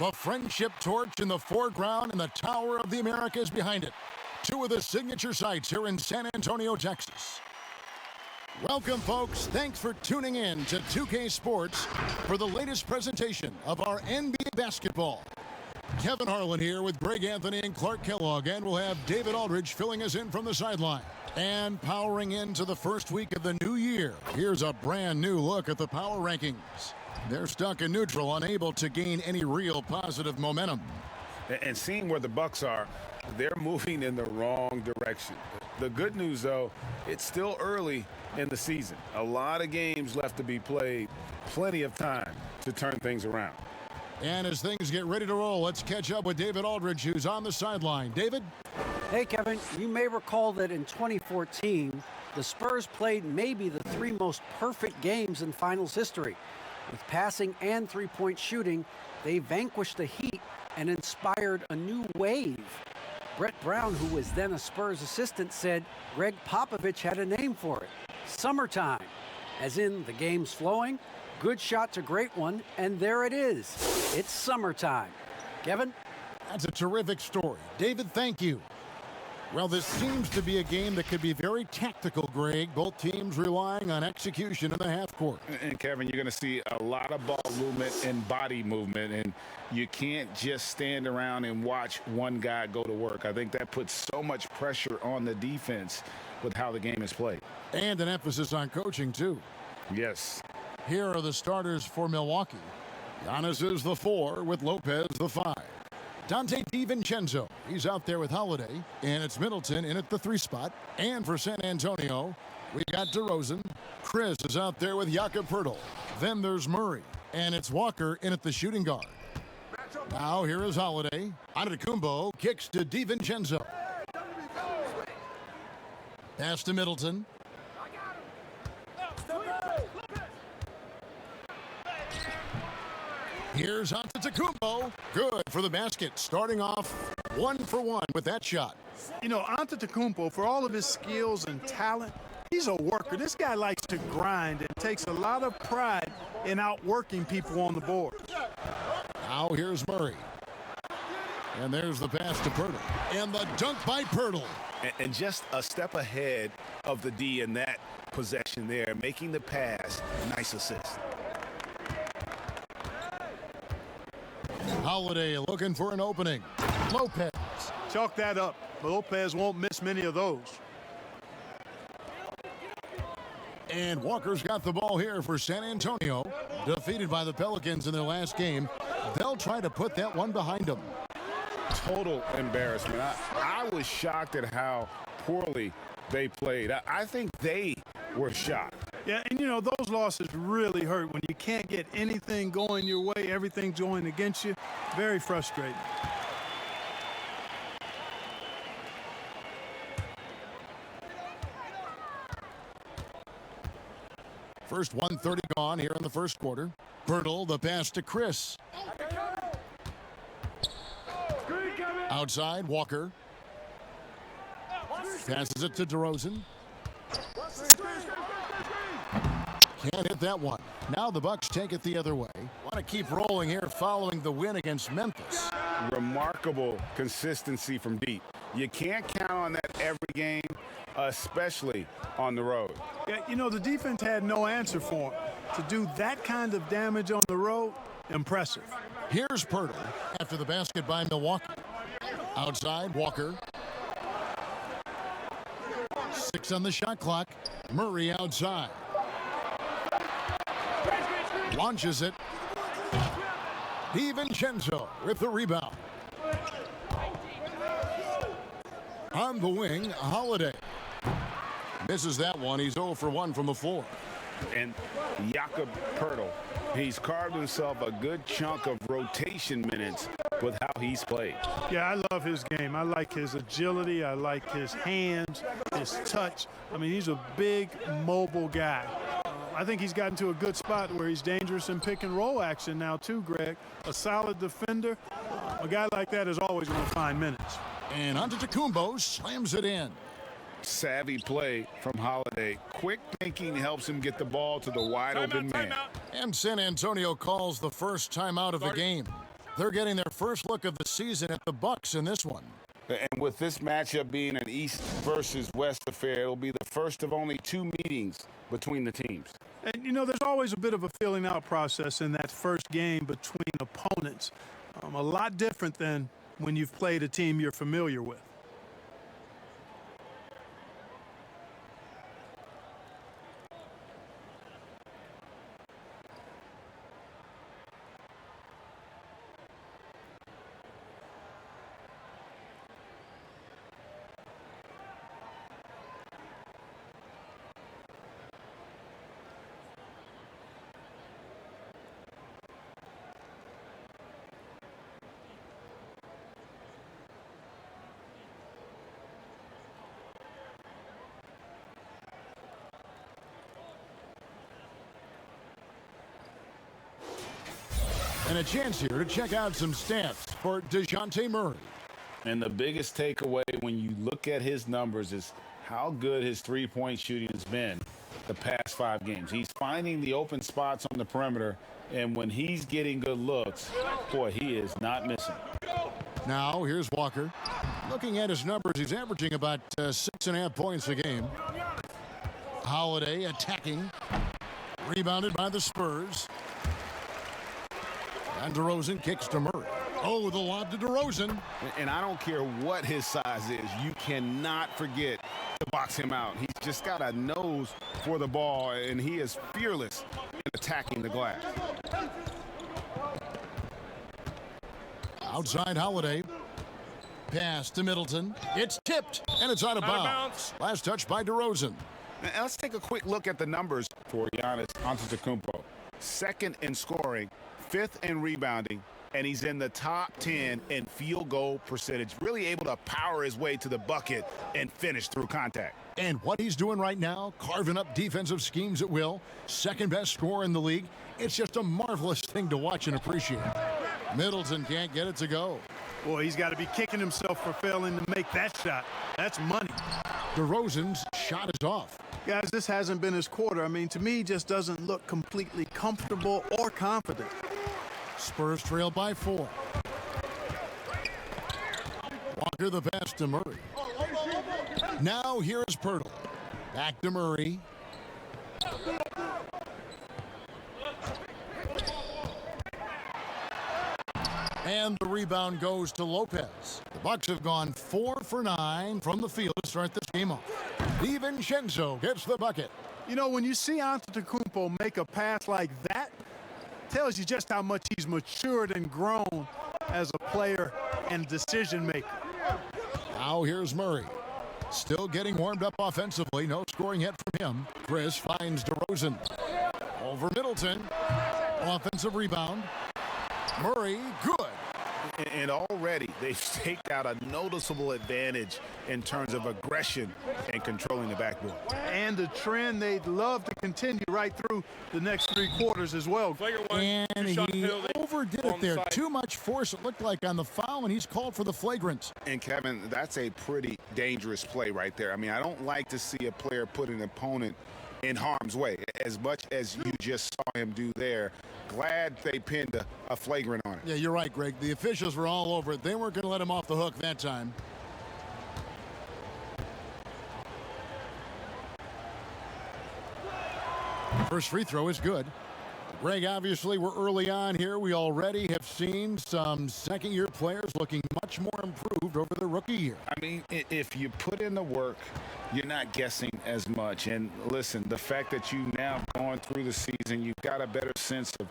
The friendship torch in the foreground and the Tower of the Americas behind it. Two of the signature sites here in San Antonio, Texas. Welcome, folks. Thanks for tuning in to 2K Sports for the latest presentation of our NBA basketball. Kevin Harlan here with Greg Anthony and Clark Kellogg, and we'll have David Aldridge filling us in from the sideline. And powering into the first week of the new year, here's a brand new look at the power rankings. They're stuck in neutral, unable to gain any real positive momentum. And seeing where the Bucks are, they're moving in the wrong direction. The good news, though, it's still early in the season. A lot of games left to be played, plenty of time to turn things around. And as things get ready to roll, let's catch up with David Aldridge, who's on the sideline. David? Hey, Kevin, you may recall that in 2014, the Spurs played maybe the three most perfect games in finals history. With passing and three-point shooting, they vanquished the Heat and inspired a new wave. Brett Brown, who was then a Spurs assistant, said Greg Popovich had a name for it. Summertime. As in, the game's flowing, good shot to great one, and there it is. It's summertime. Kevin? That's a terrific story. David, thank you. Well, this seems to be a game that could be very tactical, Greg. Both teams relying on execution in the half court. And Kevin, you're going to see a lot of ball movement and body movement, and you can't just stand around and watch one guy go to work. I think that puts so much pressure on the defense with how the game is played. And an emphasis on coaching, too. Yes. Here are the starters for Milwaukee. Giannis is the 4 with Lopez the 5. Dante DiVincenzo, he's out there with Holiday, and it's Middleton in at the 3 spot. And for San Antonio, we got DeRozan. Chris is out there with Jakob Poeltl. Then there's Murray, and it's Walker in at the shooting guard. Now here is Holiday. Antetokounmpo kicks to DiVincenzo. Pass to Middleton. Here's Antetokounmpo. Good for the basket. Starting off 1 for 1 with that shot. You know, Antetokounmpo, for all of his skills and talent, he's a worker. This guy likes to grind and takes a lot of pride in outworking people on the board. Now here's Murray. And there's the pass to Poeltl. And the dunk by Poeltl. And just a step ahead of the D in that possession there, making the pass. Nice assist. Holiday looking for an opening. Lopez. Chalk that up. Lopez won't miss many of those. And Walker's got the ball here for San Antonio. Defeated by the Pelicans in their last game. They'll try to put that one behind them. Total embarrassment. I was shocked at how poorly they played. I think they were shocked. Yeah, and you know, those losses really hurt when you can't get anything going your way, everything's going against you. Very frustrating. First 1:30 gone here in the first quarter. Poeltl, the pass to Chris. Outside, Walker. Passes it to DeRozan. Can't hit that one. Now the Bucks take it the other way. Want to keep rolling here following the win against Memphis. Remarkable consistency from deep. You can't count on that every game, especially on the road. Yeah, you know, the defense had no answer for him. To do that kind of damage on the road, impressive. Here's Poeltl after the basket by Milwaukee. Outside, Walker. 6 on the shot clock. Murray outside. Launches it. DiVincenzo with the rebound. On the wing, Holiday. Misses that one. He's 0 for 1 from the floor. And Jakob Poeltl, he's carved himself a good chunk of rotation minutes with how he's played. Yeah, I love his game. I like his agility. I like his hands, his touch. I mean, he's a big, mobile guy. I think he's gotten to a good spot where he's dangerous in pick and roll action now too, Greg. A solid defender. A guy like that is always going to find minutes. And Antetokounmpo slams it in. Savvy play from Holiday. Quick thinking helps him get the ball to the wide open man. And San Antonio calls the first timeout of the game. They're getting their first look of the season at the Bucks in this one. And with this matchup being an East versus West affair, it'll be the first of only 2 meetings between the teams. And, you know, there's always a bit of a filling out process in that first game between opponents. A lot different than when you've played a team you're familiar with. And a chance here to check out some stats for DeJounte Murray. And the biggest takeaway when you look at his numbers is how good his three-point shooting has been the past 5 games. He's finding the open spots on the perimeter, and when he's getting good looks, boy, he is not missing. Now, here's Walker. Looking at his numbers, he's averaging about 6.5 points a game. Holiday attacking. Rebounded by the Spurs. And DeRozan kicks to Murray. Oh, the lob to DeRozan. And I don't care what his size is, you cannot forget to box him out. He's just got a nose for the ball, and he is fearless in attacking the glass. Outside Holiday. Pass to Middleton. It's tipped, and it's out of bounds. Last touch by DeRozan. Now let's take a quick look at the numbers for Giannis Antetokounmpo. 2nd in scoring, 5th in rebounding, and he's in the top 10 in field goal percentage. Really able to power his way to the bucket and finish through contact. And what he's doing right now, carving up defensive schemes at will, 2nd best scorer in the league. It's just a marvelous thing to watch and appreciate. Middleton can't get it to go. Boy, he's got to be kicking himself for failing to make that shot. That's money. DeRozan's shot is off. Guys, this hasn't been his quarter. I mean, to me, he just doesn't look completely comfortable or confident. Spurs trail by 4. Walker the pass to Murray. Now here's Pirtle. Back to Murray. And the rebound goes to Lopez. The Bucks have gone 4 for 9 from the field to start this game off. DiVincenzo gets the bucket. You know, when you see Antetokounmpo make a pass like that, tells you just how much he's matured and grown as a player and decision maker. Now here's Murray. Still getting warmed up offensively. No scoring yet from him. Chris finds DeRozan. Over Middleton. Offensive rebound. Murray, good. And already they've staked out a noticeable advantage in terms of aggression and controlling the backboard. And a trend they'd love to continue right through the next 3 quarters as well. And he overdid it there. Too much force, it looked like, on the foul, and he's called for the flagrant. And, Kevin, that's a pretty dangerous play right there. I mean, I don't like to see a player put an opponent in harm's way, as much as you just saw him do there. Glad they pinned a flagrant on it. Yeah, you're right, Greg. The officials were all over it. They weren't going to let him off the hook that time. First free throw is good. Greg, obviously, we're early on here. We already have seen some second-year players looking much more improved over their rookie year. I mean, if you put in the work, you're not guessing as much. And listen, the fact that you now have gone through the season, you've got a better sense of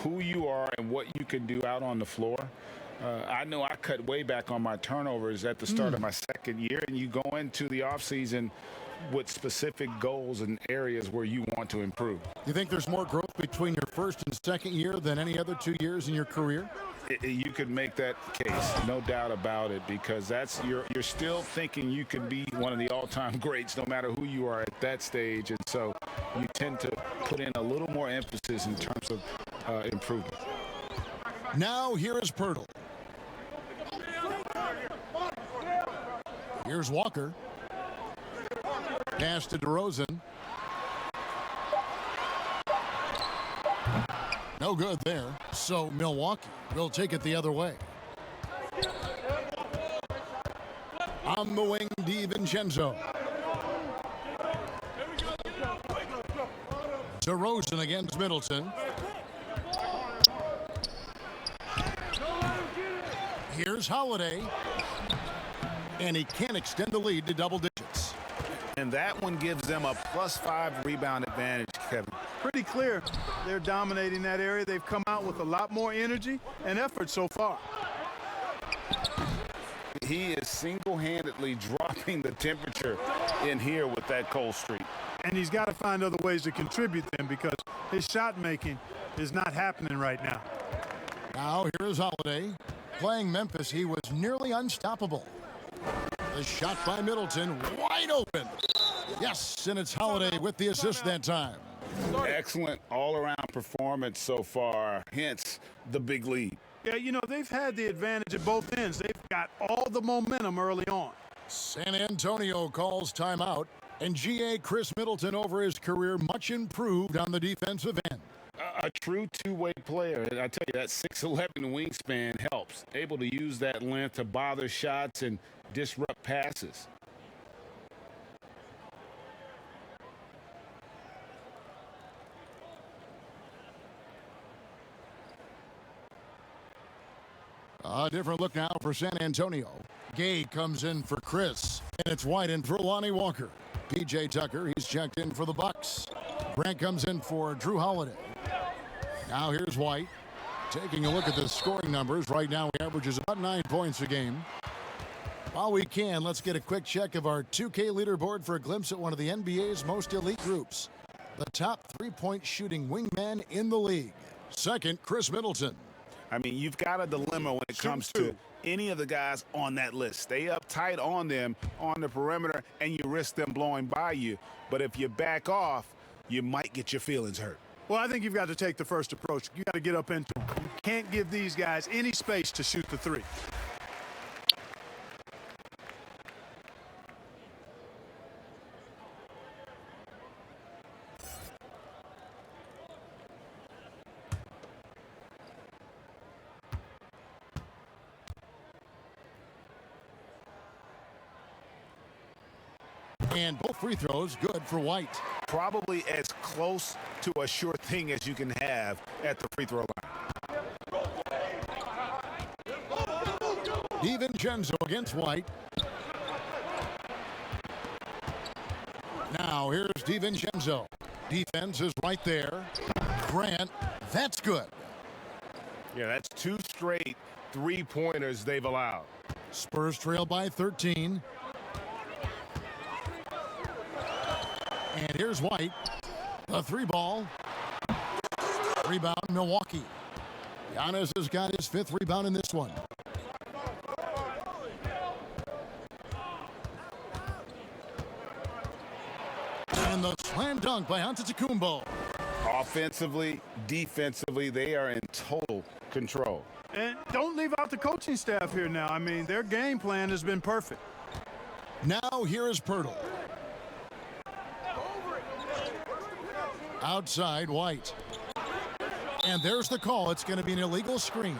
who you are and what you can do out on the floor. I know I cut way back on my turnovers at the start of my second year, and you go into the offseason with specific goals and areas where you want to improve. You think there's more growth between your first and second year than any other 2 years in your career? You could make that case, no doubt about it, because you're still thinking you can be one of the all-time greats no matter who you are at that stage, and so you tend to put in a little more emphasis in terms of improvement. Now here is Pirtle. Here's Walker. Pass to DeRozan. No good there. So Milwaukee will take it the other way. On the wing, DiVincenzo. DeRozan against Middleton. Here's Holiday. And he can extend the lead to double digits. And that one gives them a +5 rebound advantage, Kevin. Pretty clear they're dominating that area. They've come out with a lot more energy and effort so far. He is single-handedly dropping the temperature in here with that cold streak. And he's got to find other ways to contribute them because his shot making is not happening right now. Now here's Holiday. Playing Memphis, he was nearly unstoppable. The shot by Middleton, wide open. Yes, and it's Holiday with the assist that time. Excellent all-around performance so far, hence the big lead. Yeah, you know, they've had the advantage at both ends. They've got all the momentum early on. San Antonio calls timeout, and GA Chris Middleton over his career much improved on the defensive end. A true two-way player. And I tell you, that 6'11" wingspan helps. Able to use that length to bother shots and disrupt passes. A different look now for San Antonio. Gay comes in for Chris, and it's White in for Lonnie Walker. PJ Tucker, he's checked in for the Bucks. Grant comes in for Drew Holiday. Now here's White. Taking a look at the scoring numbers. Right now he averages about 9 points a game. While we can, let's get a quick check of our 2K leaderboard for a glimpse at one of the NBA's most elite groups. The top three-point shooting wingman in the league. Second, Chris Middleton. I mean, you've got a dilemma when it comes to any of the guys on that list. Stay up tight on them on the perimeter, and you risk them blowing by you. But if you back off, you might get your feelings hurt. Well, I think you've got to take the first approach. You got to get up into them. You can't give these guys any space to shoot the three. And both free throws good for White. Probably as close to a sure thing as you can have at the free throw line. DiVincenzo against White. Now here's DiVincenzo. Defense is right there. Grant, that's good. Yeah, that's 2 straight three-pointers they've allowed. Spurs trail by 13. And here's White. The 3-ball. Rebound, Milwaukee. Giannis has got his 5th rebound in this one. And the slam dunk by Antetokounmpo. Offensively, defensively, they are in total control. And don't leave out the coaching staff here now. I mean, their game plan has been perfect. Now here is Pirtle. Outside, White. And there's the call. It's going to be an illegal screen.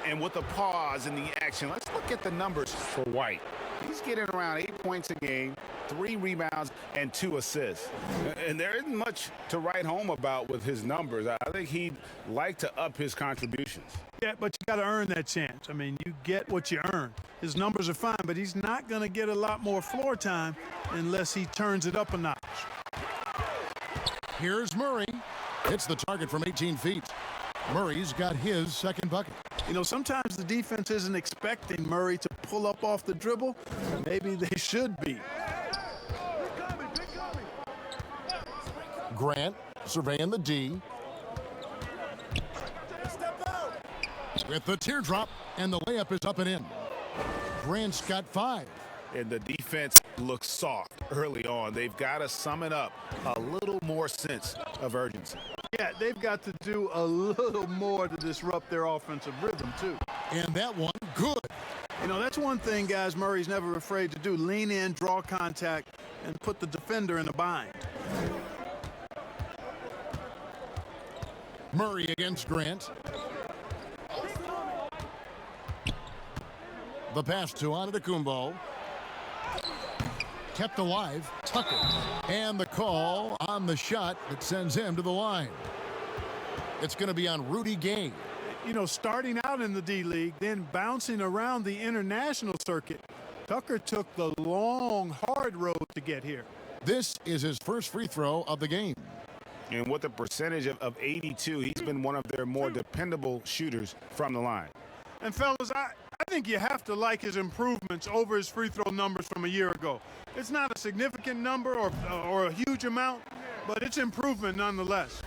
And with a pause in the action, let's look at the numbers for White. He's getting around 8 points a game, 3 rebounds, and 2 assists. And there isn't much to write home about with his numbers. I think he'd like to up his contributions. Yeah, but you got to earn that chance. I mean, you get what you earn. His numbers are fine, but he's not going to get a lot more floor time unless he turns it up a notch. Here's Murray. Hits the target from 18 feet. Murray's got his 2nd bucket. You know, sometimes the defense isn't expecting Murray to pull up off the dribble. Maybe they should be. Grant surveying the D. With the teardrop, and the layup is up and in. Grant's got 5. And the defense looks soft early on. They've got to sum it up. A little more sense of urgency. Yeah, they've got to do a little more to disrupt their offensive rhythm, too. And that one, good. You know, that's one thing, guys, Murray's never afraid to do. Lean in, draw contact, and put the defender in a bind. Murray against Grant. The pass to Antetokounmpo. Kept alive, Tucker. And the call on the shot that sends him to the line. It's going to be on Rudy Gay. You know, starting out in the D-League, then bouncing around the international circuit, Tucker took the long, hard road to get here. This is his first free throw of the game. And with a percentage of 82, he's been one of their more dependable shooters from the line. And fellas, I think you have to like his improvements over his free throw numbers from a year ago. It's not a significant number or a huge amount, but it's improvement nonetheless.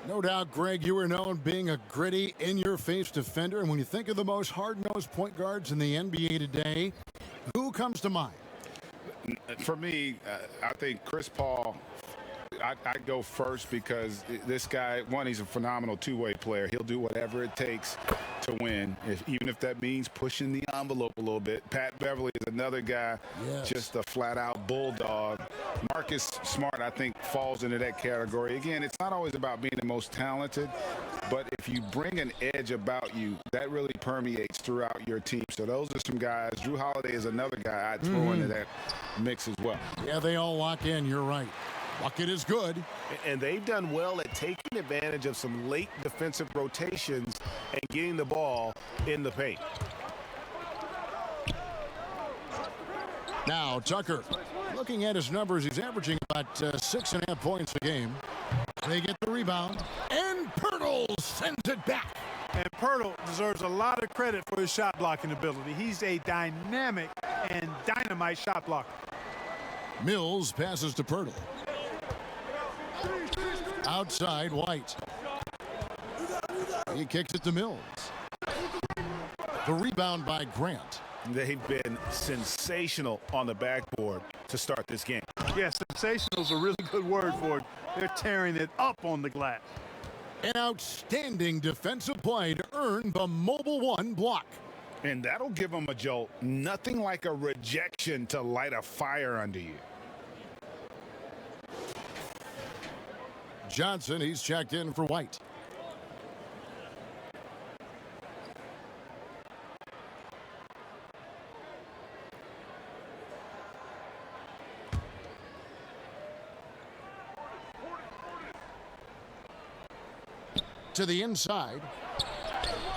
No doubt, Greg, you are known being a gritty, in-your-face defender. And when you think of the most hard-nosed point guards in the NBA today, who comes to mind? For me, I think Chris Paul, I'd go first because this guy, one, he's a phenomenal two-way player. He'll do whatever it takes to win, even if that means pushing the envelope a little bit. Pat Beverly is another guy, just a flat-out bulldog. Marcus Smart, I think, falls into that category. Again, it's not always about being the most talented, but if you bring an edge about you, that really permeates throughout your team. So those are some guys. Drew Holiday is another guy I'd throw into that mix as well. Yeah, they all lock in. You're right. Bucket is good. And they've done well at taking advantage of some late defensive rotations and getting the ball in the paint. Now, Tucker, looking at his numbers, he's averaging about 6.5 points a game. They get the rebound, and Pirtle sends it back. And Pirtle deserves a lot of credit for his shot blocking ability. He's a dynamic and dynamite shot blocker. Mills passes to Pirtle. Outside, White. He kicks it to Mills. The rebound by Grant. They've been sensational on the backboard to start this game. Yeah, sensational is a really good word for it. They're tearing it up on the glass. An outstanding defensive play to earn the Mobile One block. And that'll give them a jolt. Nothing like a rejection to light a fire under you. Johnson, he's checked in for White. To the inside.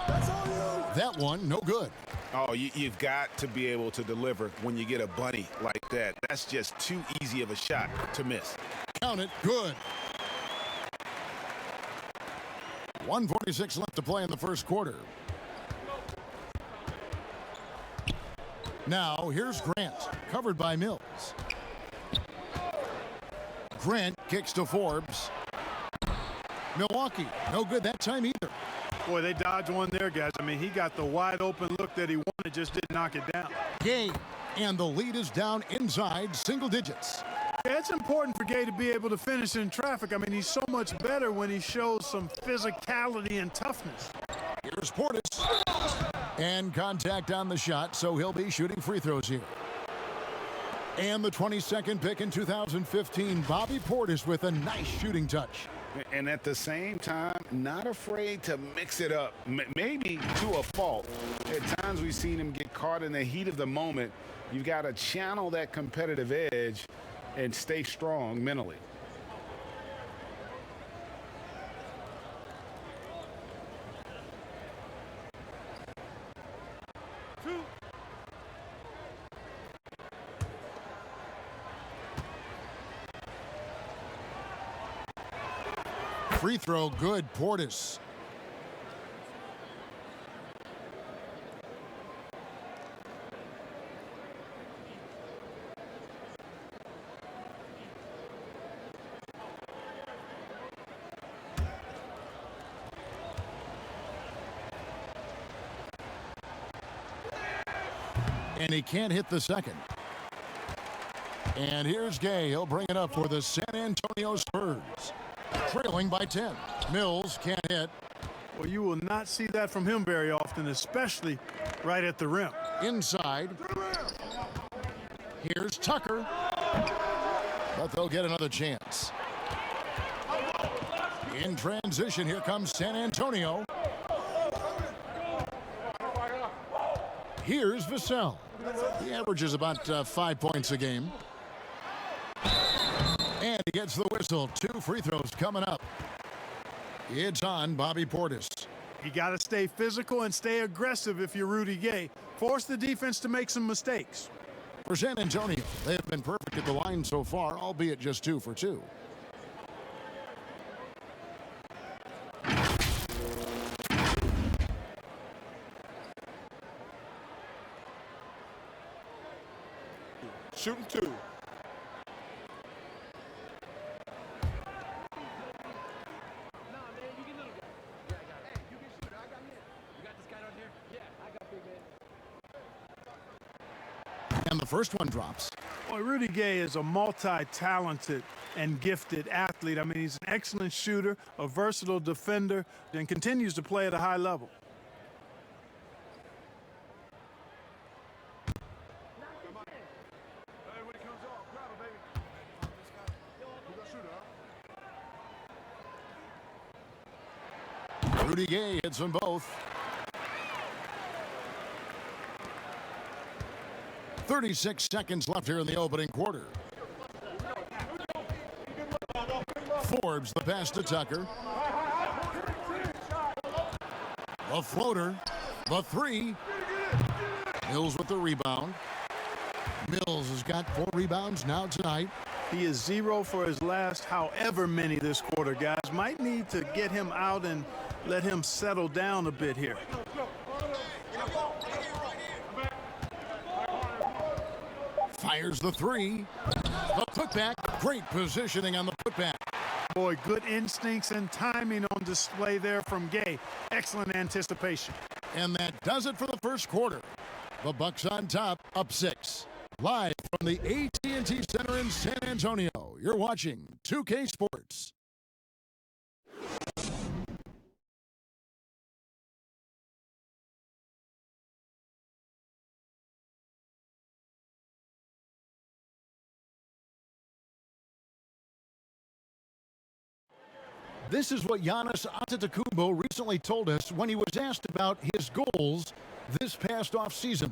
That one, no good. Oh, you've got to be able to deliver when you get a bunny like that. That's just too easy of a shot to miss. Count it, good. 1:46 left to play in the first quarter. Now, here's Grant, covered by Mills. Grant kicks to Forbes. Milwaukee, no good that time either. Boy, they dodged one there, guys. I mean, he got the wide open look that he wanted, just didn't knock it down. Gay, and the lead is down inside single digits. Yeah, it's important for Gay to be able to finish in traffic. I mean, he's so much better when he shows some physicality and toughness. Here's Portis. And contact on the shot, so he'll be shooting free throws here. And the 22nd pick in 2015, Bobby Portis with a nice shooting touch. And at the same time, not afraid to mix it up, maybe to a fault. At times we've seen him get caught in the heat of the moment. You've got to channel that competitive edge and stay strong mentally. Free throw, good, Portis. And he can't hit the second. And here's Gay. He'll bring it up for the San Antonio Spurs. Trailing by 10. Mills can't hit. Well, you will not see that from him very often, especially right at the rim. Inside. Here's Tucker. But they'll get another chance. In transition, here comes San Antonio. Here's Vassell. He averages about 5 points a game. And he gets the whistle. 2 free throws coming up. It's on Bobby Portis. You got to stay physical and stay aggressive if you're Rudy Gay. Force the defense to make some mistakes. For San Antonio, they have been perfect at the line so far, albeit just 2 for 2. Shooting 2. And the first one drops. Boy, Rudy Gay is a multi-talented and gifted athlete. I mean, he's an excellent shooter, a versatile defender, and continues to play at a high level. Rudy Gay hits them both. 36 seconds left here in the opening quarter. Forbes the pass to Tucker. The floater. The 3. Mills with the rebound. Mills has got 4 rebounds now tonight. He is 0 for his last however many this quarter, guys. Might need to get him out and let him settle down a bit here. Fires the 3. The putback. Great positioning on the putback. Boy, good instincts and timing on display there from Gay. Excellent anticipation. And that does it for the first quarter. The Bucks on top, up 6. Live from the AT&T Center in San Antonio, you're watching 2K Sports. This is what Giannis Antetokounmpo recently told us when he was asked about his goals this past offseason.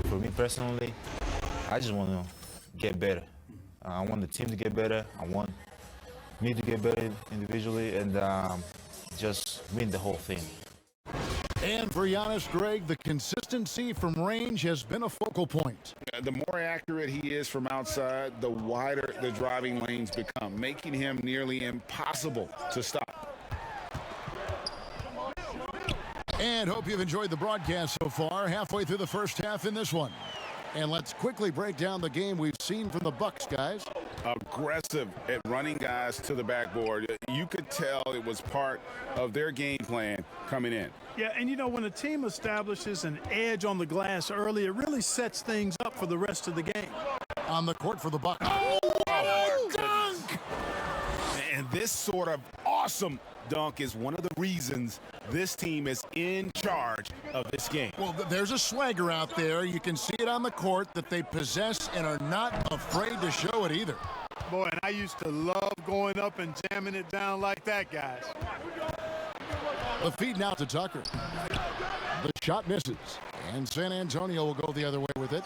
For me personally, I just want to get better. I want the team to get better. I want me to get better individually and just win the whole thing. And for Giannis, Greg, the consistency from range has been a focal point. The more accurate he is from outside, the wider the driving lanes become, making him nearly impossible to stop. And hope you've enjoyed the broadcast so far, halfway through the first half in this one. And let's quickly break down the game we've seen from the Bucks, guys. Aggressive at running guys to the backboard. You could tell it was part of their game plan coming in. Yeah, and you know, when a team establishes an edge on the glass early, it really sets things up for the rest of the game. On the court for the Bucks. Dunk! And this sort of awesome dunk is one of the reasons this team is in charge of this game. Well, there's a swagger out there. You can see it on the court that they possess and are not afraid to show it either. Boy, and I used to love going up and jamming it down like that, guys. The feed now to Tucker. The shot misses, and San Antonio will go the other way with it.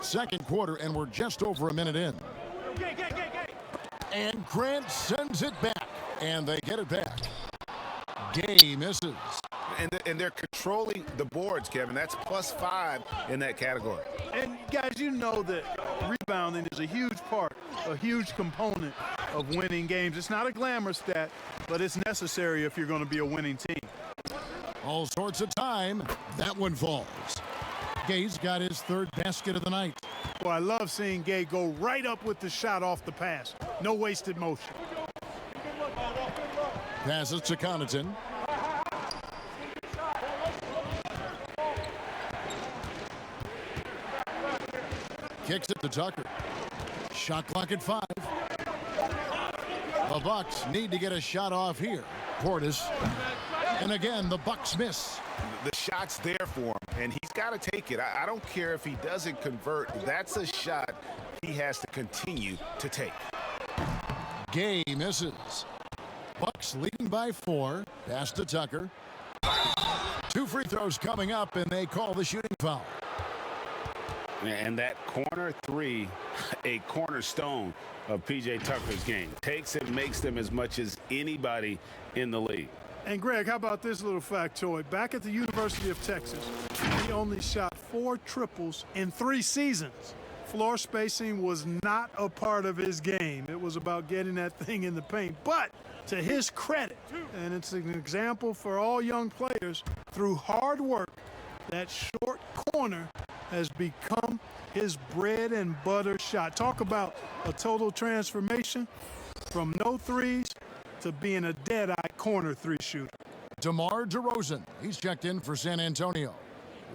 Second quarter, and we're just over a minute in. And Grant sends it back, and they get it back. Gay misses. And they're controlling the boards, Kevin. That's +5 in that category. And guys, you know that rebounding is a huge part, a huge component of winning games. It's not a glamour stat, but it's necessary if you're going to be a winning team. All sorts of time. That one falls. Gay's got his 3rd basket of the night. Well, I love seeing Gay go right up with the shot off the pass. No wasted motion. Passes to Connaughton. Kicks it to Tucker. Shot clock at 5. The Bucks need to get a shot off here. Portis. And again, the Bucks miss. The shot's there for him, and he's got to take it. I don't care if he doesn't convert. That's a shot he has to continue to take. Gay misses. Bucks leading by 4. Pass to Tucker. 2 free throws coming up, and they call the shooting foul. And that corner three, a cornerstone of P.J. Tucker's game. Takes and makes them as much as anybody in the league. And Greg, how about this little factoid? Back at the University of Texas, he only shot 4 triples in 3 seasons. Floor spacing was not a part of his game. It was about getting that thing in the paint. But to his credit, and it's an example for all young players, through hard work, that short corner has become his bread and butter shot. Talk about a total transformation from no threes to being a dead-eye corner 3 shooter. DeMar DeRozan, he's checked in for San Antonio.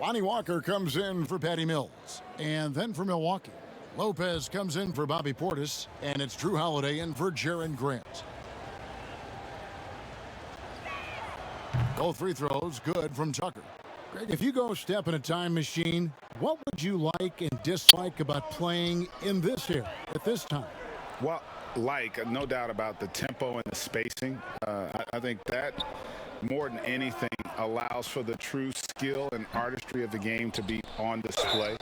Lonnie Walker comes in for Patty Mills. And then for Milwaukee, Lopez comes in for Bobby Portis, and it's Drew Holiday in for Jaren Grant. Both free throws good from Tucker. Greg, if you go step in a time machine, what would you like and dislike about playing in this era at this time? Well, no doubt about the tempo and the spacing. I think that more than anything allows for the true skill and artistry of the game to be on display.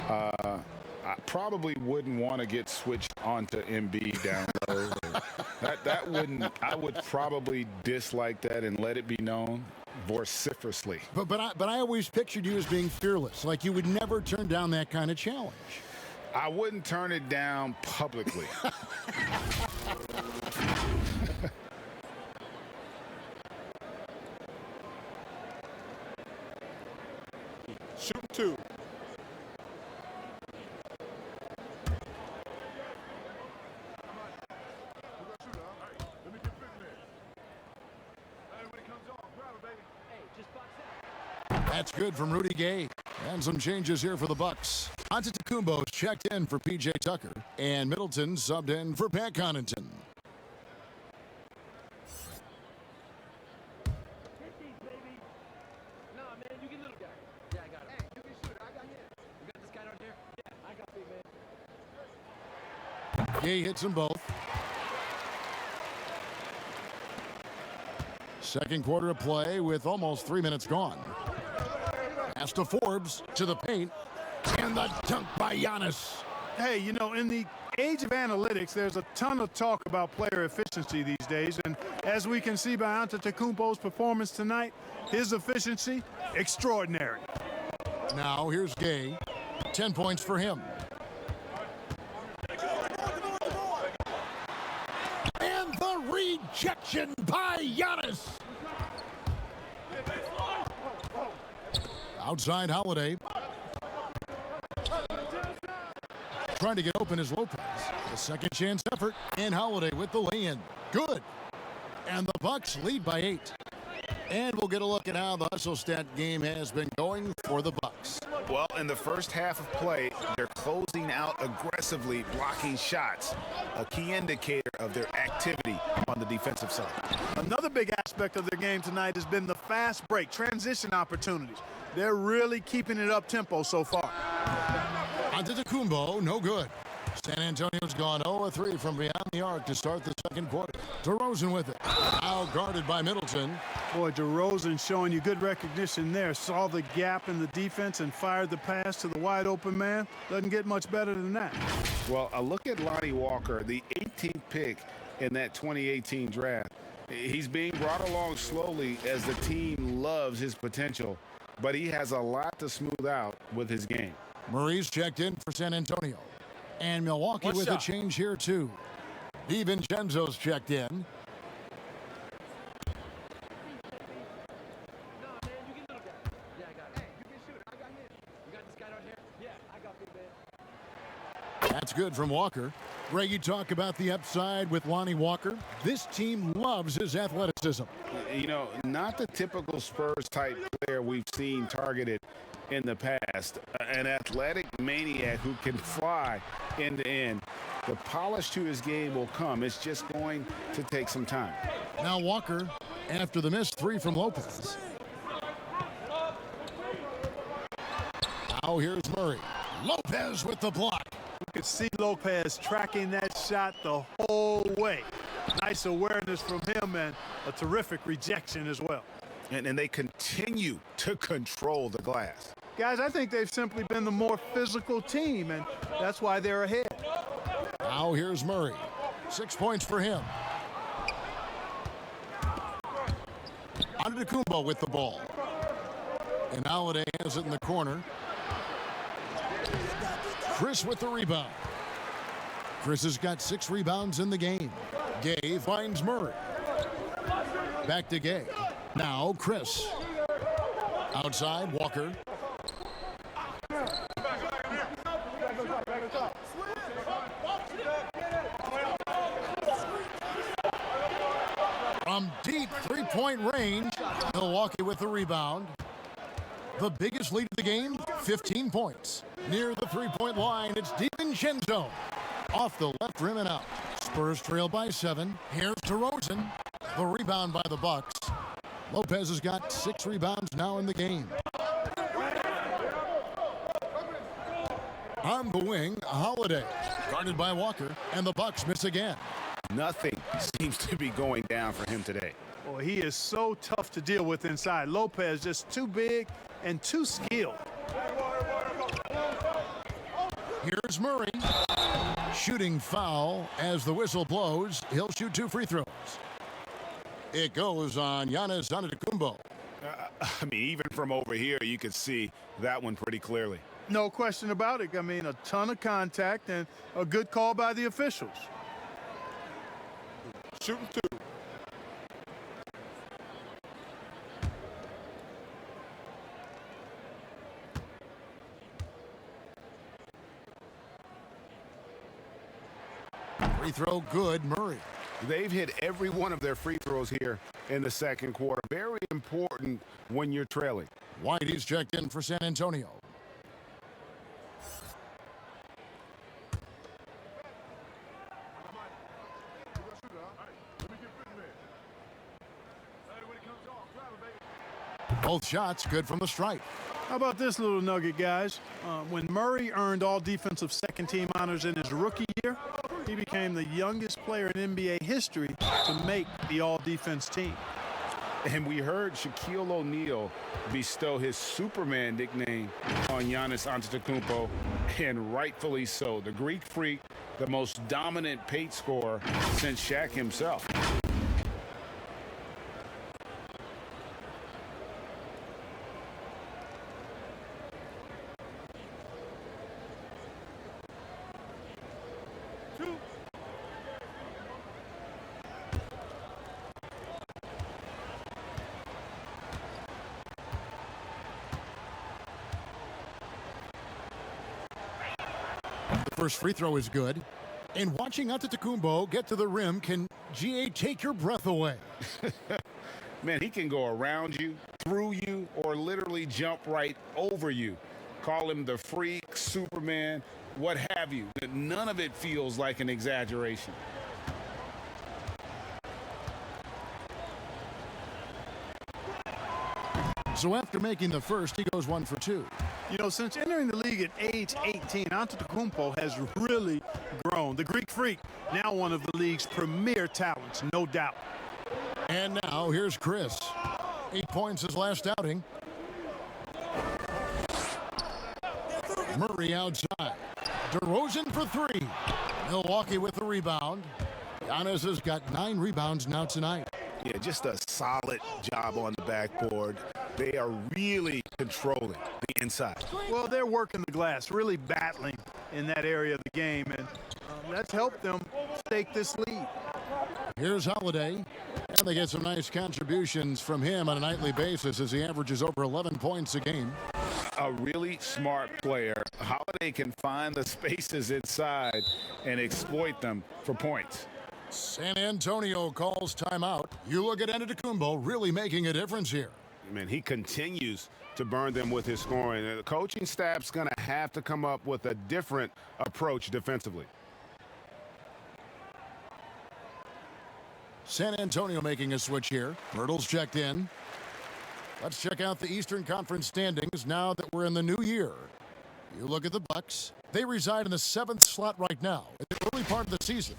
I probably wouldn't want to get switched onto Embiid down low. That wouldn't. I would probably dislike that and let it be known vociferously. But I always pictured you as being fearless, like you would never turn down that kind of challenge. I wouldn't turn it down publicly. Shoot 2. That's good from Rudy Gay. And some changes here for the Bucks. Antetokounmpo's checked in for P.J. Tucker, and Middleton subbed in for Pat Connaughton. Gay hits them both. Second quarter of play with almost 3 minutes gone. Pass to Forbes, to the paint, and the dunk by Giannis. Hey, you know, in the age of analytics, there's a ton of talk about player efficiency these days, and as we can see by Antetokounmpo's performance tonight, his efficiency, extraordinary. Now here's Gay. 10 points for him. And the rejection by Giannis. Outside Holiday. Trying to get open is Lopez. A second chance effort, and Holiday with the lay-in. Good. And the Bucks lead by 8. And we'll get a look at how the hustle stat game has been going for the Bucks. Well, in the first half of play, they're closing out aggressively, blocking shots, a key indicator of their activity on the defensive side. Another big aspect of their game tonight has been the fast break, transition opportunities. They're really keeping it up-tempo so far. Antetokounmpo, no good. San Antonio's gone 0-3 from beyond the arc to start the second quarter. DeRozan with it. Now guarded by Middleton. Boy, DeRozan showing you good recognition there. Saw the gap in the defense and fired the pass to the wide open man. Doesn't get much better than that. Well, a look at Lonnie Walker, the 18th pick in that 2018 draft. He's being brought along slowly as the team loves his potential, but he has a lot to smooth out with his game. Murray's checked in for San Antonio. And Milwaukee with a change here, too. DiVincenzo's checked in. That's good from Walker. Greg, you talk about the upside with Lonnie Walker. This team loves his athleticism. You know, not the typical Spurs-type player we've seen targeted in the past. An athletic maniac who can fly end to end. The polish to his game will come. It's just going to take some time. Now Walker after the missed 3 from Lopez. Now here's Murray. Lopez with the block. could see Lopez tracking that shot the whole way. Nice awareness from him and a terrific rejection as well. And they continue to control the glass. Guys, I think they've simply been the more physical team, and that's why they're ahead. Now here's Murray. 6 points for him. Antetokounmpo with the ball. And Holiday has it in the corner. Chris with the rebound. Chris has got 6 rebounds in the game. Gay finds Murray. Back to Gay. Now Chris. Outside, Walker. From deep three-point range, Milwaukee with the rebound. The biggest lead of the game, 15 points. Near the three-point line, it's DiVincenzo. Off the left rim and out. Spurs trail by 7. Here's DeRozan. The rebound by the Bucks. Lopez has got 6 rebounds now in the game. On the wing, Holiday. Guarded by Walker, and the Bucks miss again. Nothing seems to be going down for him today. Boy, he is so tough to deal with inside. Lopez just too big and too skilled. Here's Murray. Shooting foul as the whistle blows. He'll shoot 2 free throws. It goes on Giannis Antetokounmpo. I mean, even from over here, you could see that one pretty clearly. No question about it. I mean, a ton of contact and a good call by the officials. Shooting 2. Free throw good, Murray. They've hit every one of their free throws here in the second quarter. Very important when you're trailing. White is checked in for San Antonio. Both shots good from the stripe. How about this little nugget, guys? When Murray earned all defensive second team honors in his rookie year, he became the youngest player in NBA history to make the all defense team. And we heard Shaquille O'Neal bestow his Superman nickname on Giannis Antetokounmpo, and rightfully so. The Greek Freak, the most dominant paint scorer since Shaq himself. First free throw is good. And watching Antetokounmpo get to the rim can, GA, take your breath away. Man, he can go around you, through you, or literally jump right over you. Call him the freak, Superman, what have you. None of it feels like an exaggeration. So after making the first, he goes 1 for 2. You know, since entering the league at age 18, Antetokounmpo has really grown. The Greek Freak, now one of the league's premier talents, no doubt. And now here's Chris. 8 points his last outing. Murray outside. DeRozan for 3. Milwaukee with the rebound. Giannis has got 9 rebounds now tonight. Yeah, just a solid job on the backboard. They are really controlling the inside. Well, they're working the glass, really battling in that area of the game, and that's helped them stake this lead. Here's Holiday, and they get some nice contributions from him on a nightly basis as he averages over 11 points a game. A really smart player. Holiday can find the spaces inside and exploit them for points. San Antonio calls timeout. You look at Antetokounmpo really making a difference here. Man, he continues to burn them with his scoring. The coaching staff's going to have to come up with a different approach defensively. San Antonio making a switch here. Myrtle's checked in. Let's check out the Eastern Conference standings now that we're in the new year. You look at the Bucks. They reside in the 7th slot right now in the early part of the season.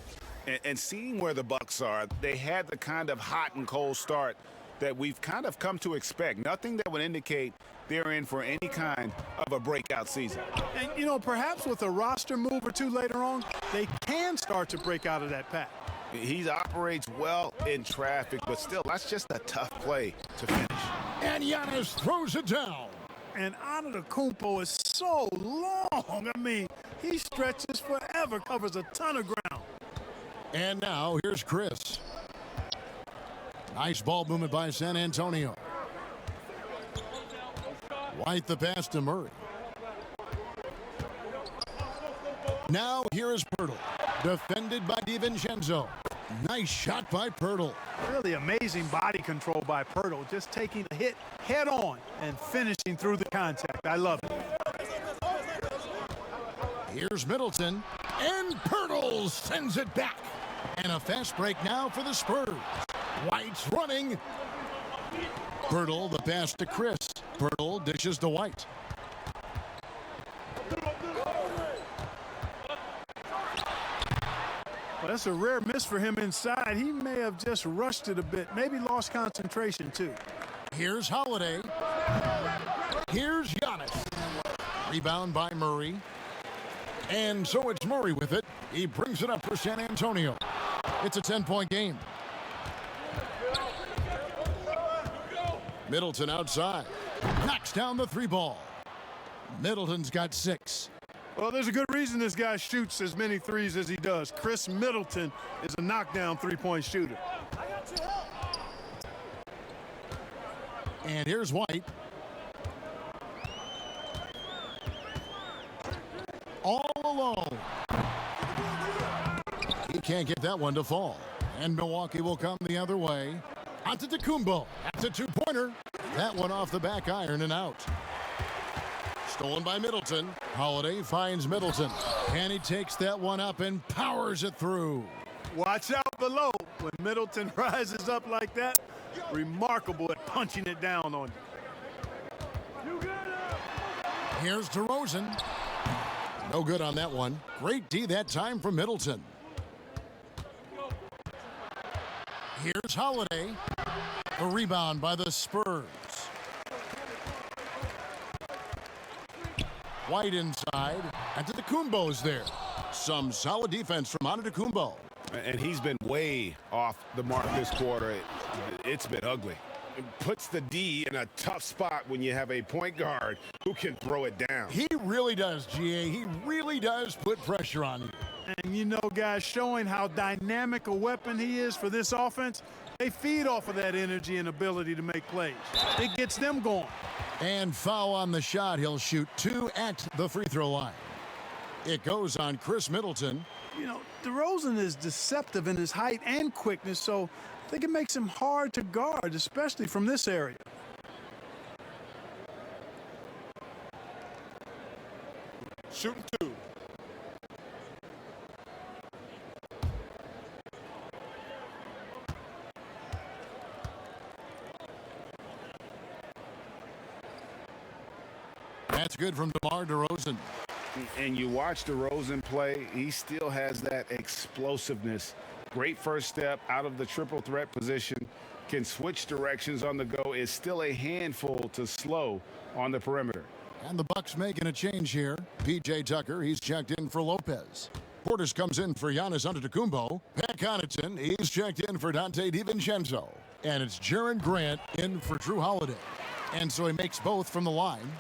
And seeing where the Bucks are, they had the kind of hot and cold start that we've kind of come to expect. Nothing that would indicate they're in for any kind of a breakout season. And, you know, perhaps with a roster move or two later on, they can start to break out of that pack. He operates well in traffic, but still, that's just a tough play to finish. And Giannis throws it down. And Antetokounmpo is so long. I mean, he stretches forever, covers a ton of ground. And now here's Chris. Nice ball movement by San Antonio. White the pass to Murray. Now here is Pirtle. Defended by DiVincenzo. Nice shot by Pirtle. Really amazing body control by Pirtle. Just taking the hit head on and finishing through the contact. I love it. Here's Middleton. And Pirtle sends it back. And a fast break now for the Spurs. White's running. Pirtle the pass to Chris. Pirtle dishes to White. Well, that's a rare miss for him inside. He may have just rushed it a bit, maybe lost concentration too. Here's Holiday. Here's Giannis. Rebound by Murray. And so it's Murray with it. He brings it up for San Antonio. It's a 10-point game. Middleton outside. Knocks down the 3 ball. Middleton's got 6. Well, there's a good reason this guy shoots as many threes as he does. Chris Middleton is a knockdown 3-point shooter. And here's White. All alone. He can't get that one to fall. And Milwaukee will come the other way. Antetokounmpo. That's a 2-pointer. That one off the back iron and out. Stolen by Middleton. Holiday finds Middleton. And he takes that one up and powers it through. Watch out below. When Middleton rises up like that, remarkable at punching it down on you. Here's DeRozan. No good on that one. Great D that time from Middleton. Here's Holiday. The rebound by the Spurs. White inside. Antetokounmpo's there. Some solid defense from Antetokounmpo. And he's been way off the mark this quarter. It's been ugly. It puts the D in a tough spot when you have a point guard who can throw it down. He really does, GA. He really does put pressure on you. And you know, guys, showing how dynamic a weapon he is for this offense, they feed off of that energy and ability to make plays. It gets them going. And foul on the shot. He'll shoot 2 at the free throw line. It goes on Chris Middleton. You know, DeRozan is deceptive in his height and quickness, so I think it makes him hard to guard, especially from this area. Shooting 2. That's good from DeMar DeRozan. And you watch DeRozan play, he still has that explosiveness. Great first step out of the triple threat position. Can switch directions on the go. Is still a handful to slow on the perimeter. And the Bucks making a change here. P.J. Tucker, he's checked in for Lopez. Portis comes in for Giannis Antetokounmpo. Pat Connaughton, he's checked in for Dante DiVincenzo. And it's Jaren Grant in for Drew Holiday. And so he makes both from the line.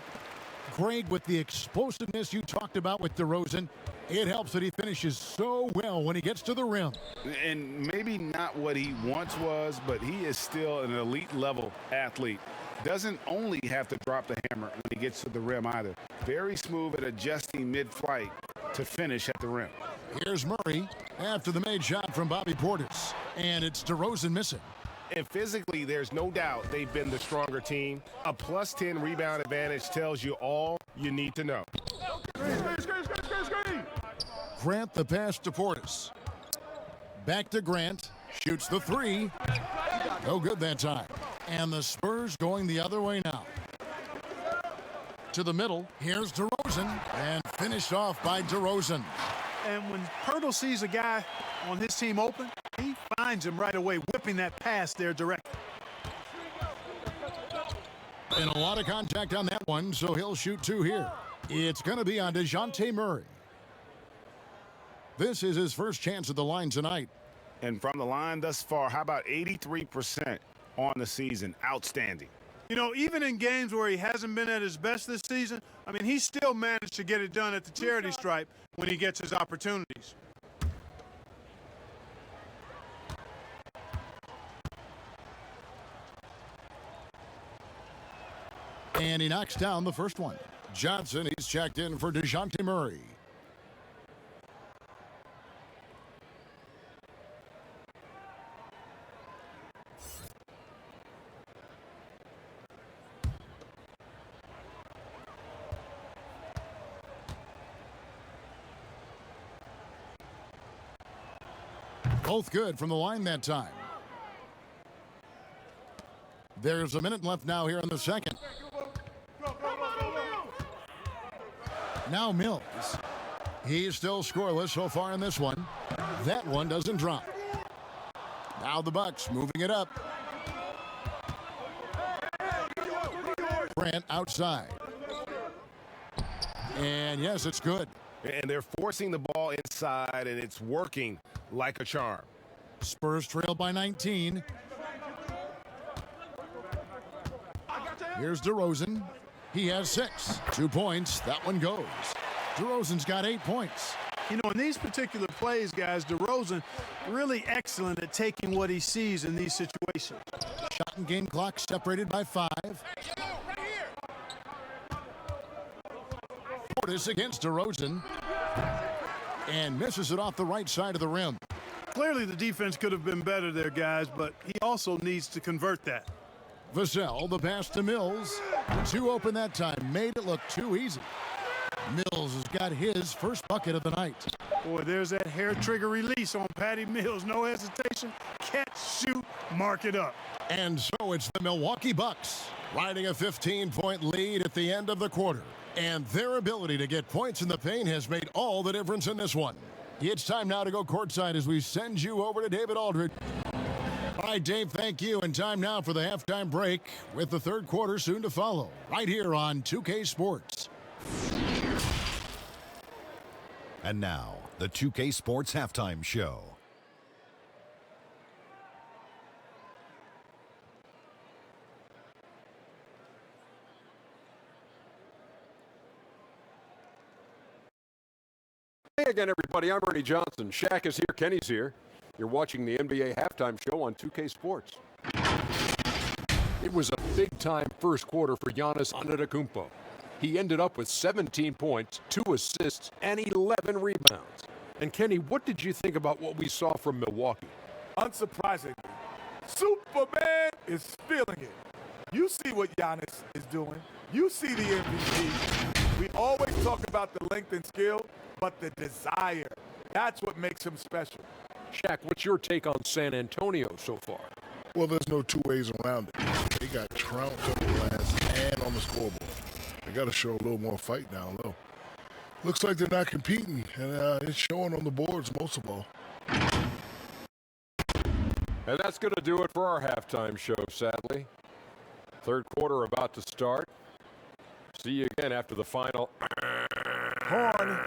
Craig, with the explosiveness you talked about with DeRozan, it helps that he finishes so well when he gets to the rim. And maybe not what he once was, but he is still an elite level athlete. Doesn't only have to drop the hammer when he gets to the rim either. Very smooth at adjusting mid-flight to finish at the rim. Here's Murray after the made shot from Bobby Portis. And it's DeRozan missing. And physically, there's no doubt they've been the stronger team. A plus 10 rebound advantage tells you all you need to know. Grant the pass to Portis. Back to Grant. Shoots the 3. No good that time. And the Spurs going the other way now. To the middle. Here's DeRozan. And finished off by DeRozan. And when Pirtle sees a guy on his team open, he finds him right away, whipping that pass there directly. And a lot of contact on that one, so he'll shoot 2 here. It's going to be on DeJounte Murray. This is his first chance at the line tonight. And from the line thus far, how about 83% on the season? Outstanding. You know, even in games where he hasn't been at his best this season, I mean, he still managed to get it done at the charity stripe when he gets his opportunities. And he knocks down the first one. Johnson, he's checked in for DeJounte Murray. Both good from the line that time. There's a minute left now here in the second. Now Mills. He's still scoreless so far in this one. That one doesn't drop. Now the Bucks moving it up. Grant outside. And yes, it's good. And they're forcing the ball inside, and it's working like a charm. Spurs trail by 19. Here's DeRozan. He has 6. 2 points. That one goes. DeRozan's got 8 points. You know, in these particular plays, guys, DeRozan really excellent at taking what he sees in these situations. Shot and game clock separated by 5. Portis against DeRozan. And misses it off the right side of the rim. Clearly the defense could have been better there, guys, but he also needs to convert that. Vassell, the pass to Mills. 2 open that time. Made it look too easy. Mills has got his first bucket of the night. Boy, there's that hair trigger release on Patty Mills. No hesitation. Catch, shoot, mark it up. And so it's the Milwaukee Bucks riding a 15-point lead at the end of the quarter. And their ability to get points in the paint has made all the difference in this one. It's time now to go courtside as we send you over to David Aldridge. All right, Dave, thank you. And time now for the halftime break with the third quarter soon to follow right here on 2K Sports. And now, the 2K Sports Halftime Show. Hey again, everybody. I'm Ernie Johnson. Shaq is here. Kenny's here. You're watching the NBA Halftime Show on 2K Sports. It was a big-time first quarter for Giannis Antetokounmpo. He ended up with 17 points, 2 assists, and 11 rebounds. And Kenny, what did you think about what we saw from Milwaukee? Unsurprisingly, Superman is feeling it. You see what Giannis is doing. You see the MVP. We always talk about the length and skill, but the desire, that's what makes him special. Shaq, what's your take on San Antonio so far? Well, there's no two ways around it. They got trounced on the glass and on the scoreboard. They got to show a little more fight now, though. Looks like they're not competing, and it's showing on the boards most of all. And that's going to do it for our halftime show, sadly. Third quarter about to start. See you again after the final. Horn.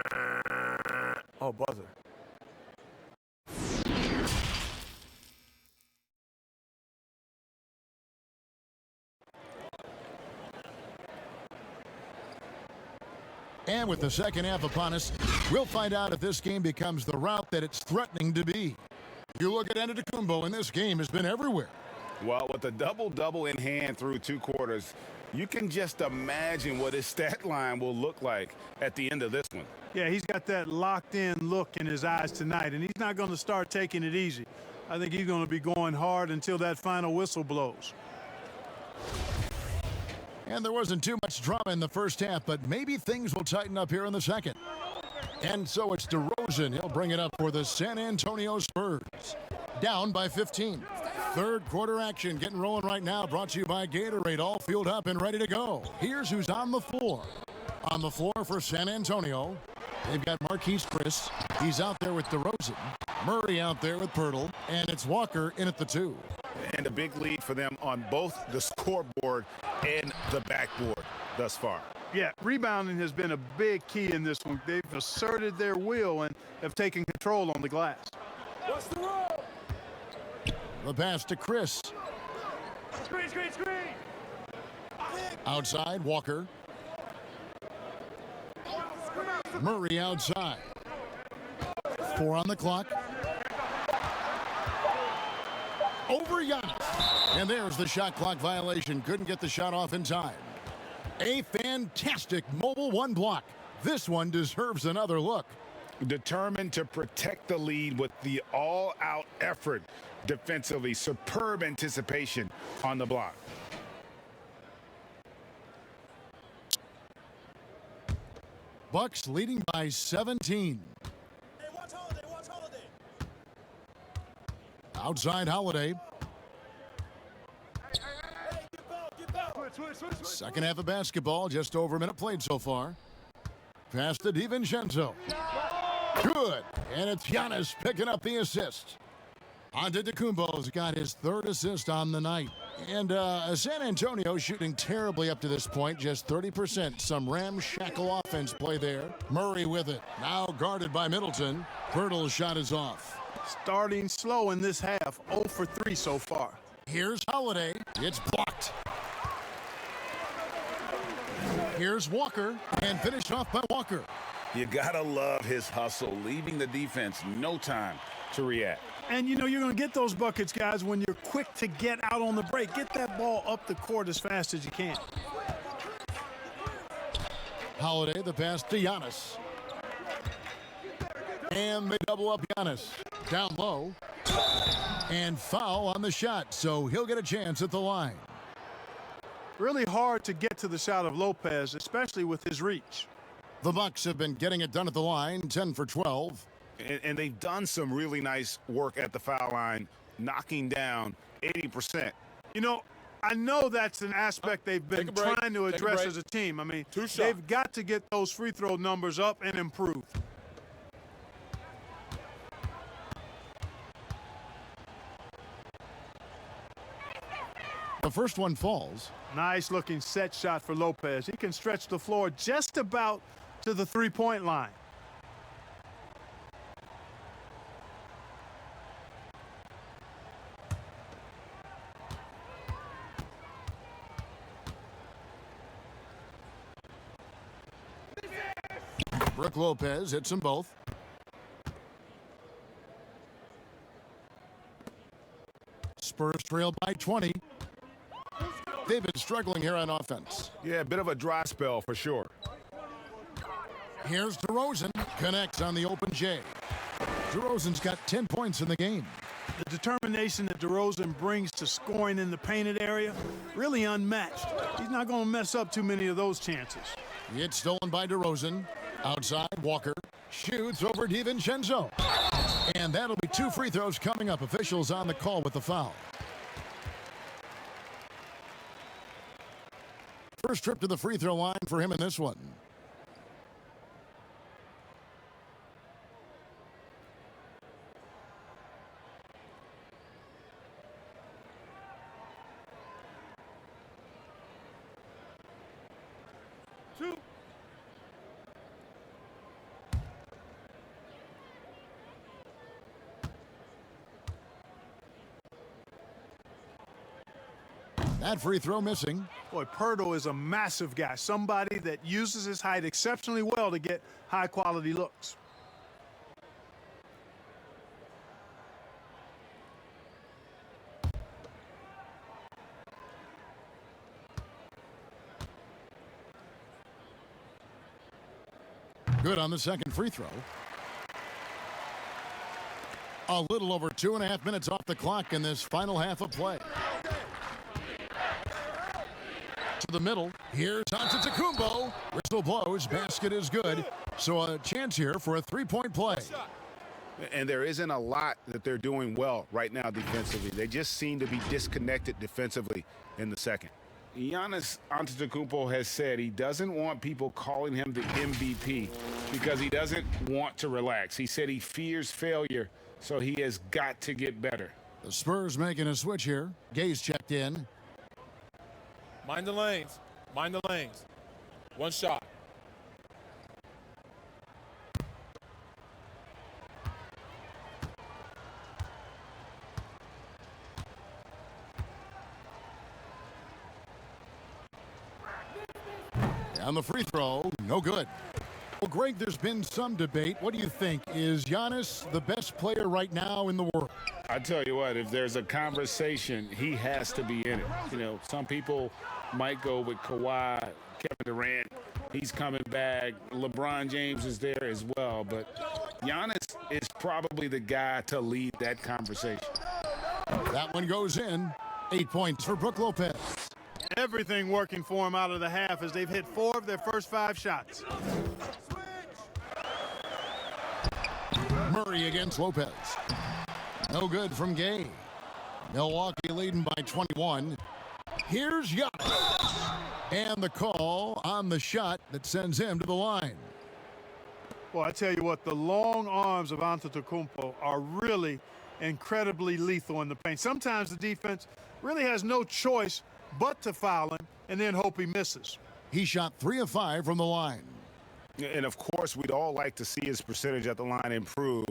Oh, buzzer. And with the second half upon us, we'll find out if this game becomes the route that it's threatening to be. You look at Antetokounmpo, and this game has been everywhere. Well, with a double-double in hand through 2 quarters, you can just imagine what his stat line will look like at the end of this one. Yeah, he's got that locked-in look in his eyes tonight, and he's not going to start taking it easy. I think he's going to be going hard until that final whistle blows. And there wasn't too much drama in the first half, but maybe things will tighten up here in the second. And so it's DeRozan. He'll bring it up for the San Antonio Spurs. Down by 15. Third quarter action getting rolling right now, brought to you by Gatorade, all fueled up and ready to go. Here's who's on the floor. On the floor for San Antonio, they've got Marquise Chris. He's out there with DeRozan. Murray out there with Pirtle. And it's Walker in at the 2. And a big lead for them on both the scoreboard and the backboard thus far. Yeah, rebounding has been a big key in this one. They've asserted their will and have taken control on the glass. What's the roll? The pass to Chris. Screen. Outside, Walker. Murray outside. 4 on the clock. Over Giannis. And there's the shot clock violation. Couldn't get the shot off in time. A fantastic mobile 1 block. This one deserves another look. Determined to protect the lead with the all-out effort defensively. Superb anticipation on the block. Bucks leading by 17. Hey, watch Holiday. Outside Holiday. Hey, get ball. Switch. Second half of basketball, just over a minute played so far. Pass to DiVincenzo. Good. And it's Giannis picking up the assist. Antetokounmpo's got his 3rd assist on the night. And San Antonio shooting terribly up to this point, just 30%. Some ramshackle offense play there. Murray with it. Now guarded by Middleton. Pirtle's shot is off. Starting slow in this half, 0 for 3 so far. Here's Holiday. It's blocked. Here's Walker, and finished off by Walker. You gotta love his hustle, leaving the defense no time to react. And you know you're going to get those buckets, guys, when you're quick to get out on the break. Get that ball up the court as fast as you can. Holiday, the pass to Giannis. And they double up Giannis. Down low. And foul on the shot, so he'll get a chance at the line. Really hard to get to the shot of Lopez, especially with his reach. The Bucks have been getting it done at the line, 10 for 12. And they've done some really nice work at the foul line, knocking down 80%. You know, I know that's an aspect they've been trying to address as a team. I mean, they've got to get those free throw numbers up and improve. The first one falls. Nice looking set shot for Lopez. He can stretch the floor just about to the three-point line. Brook Lopez hits them both. Spurs trail by 20. They've been struggling here on offense. Yeah, a bit of a dry spell for sure. Here's DeRozan. Connects on the open J. DeRozan's got 10 points in the game. The determination that DeRozan brings to scoring in the painted area, really unmatched. He's not going to mess up too many of those chances. It's stolen by DeRozan. Outside, Walker shoots over DiVincenzo. And that'll be 2 free throws coming up. Officials on the call with the foul. First trip to the free throw line for him in this one. That free throw missing. Boy, Pirtle is a massive guy, somebody that uses his height exceptionally well to get high-quality looks. Good on the second free throw. A little over 2.5 minutes off the clock in this final half of play. To the middle. Here's Antetokounmpo. Whistle blows. Basket is good. So a chance here for a 3-point play. And there isn't a lot that they're doing well right now defensively. They just seem to be disconnected defensively in the second. Giannis Antetokounmpo has said he doesn't want people calling him the MVP because he doesn't want to relax. He said he fears failure, so he has got to get better. The Spurs making a switch here. Gay's checked in. Mind the lanes. Mind the lanes. One shot. On the free throw, no good. Well, Greg, there's been some debate. What do you think? Is Giannis the best player right now in the world? I tell you what, if there's a conversation, he has to be in it. You know, some people might go with Kawhi, Kevin Durant. He's coming back. LeBron James is there as well. But Giannis is probably the guy to lead that conversation. That one goes in. 8 points for Brook Lopez. Everything working for him out of the half as they've hit 4 of their first 5 shots. Murray against Lopez. No good from Gay. Milwaukee leading by 21. Here's Giannis. And the call on the shot that sends him to the line. Well, I tell you what, the long arms of Antetokounmpo are really incredibly lethal in the paint. Sometimes the defense really has no choice but to foul him and then hope he misses. He shot 3 of 5 from the line. And, of course, we'd all like to see his percentage at the line improve,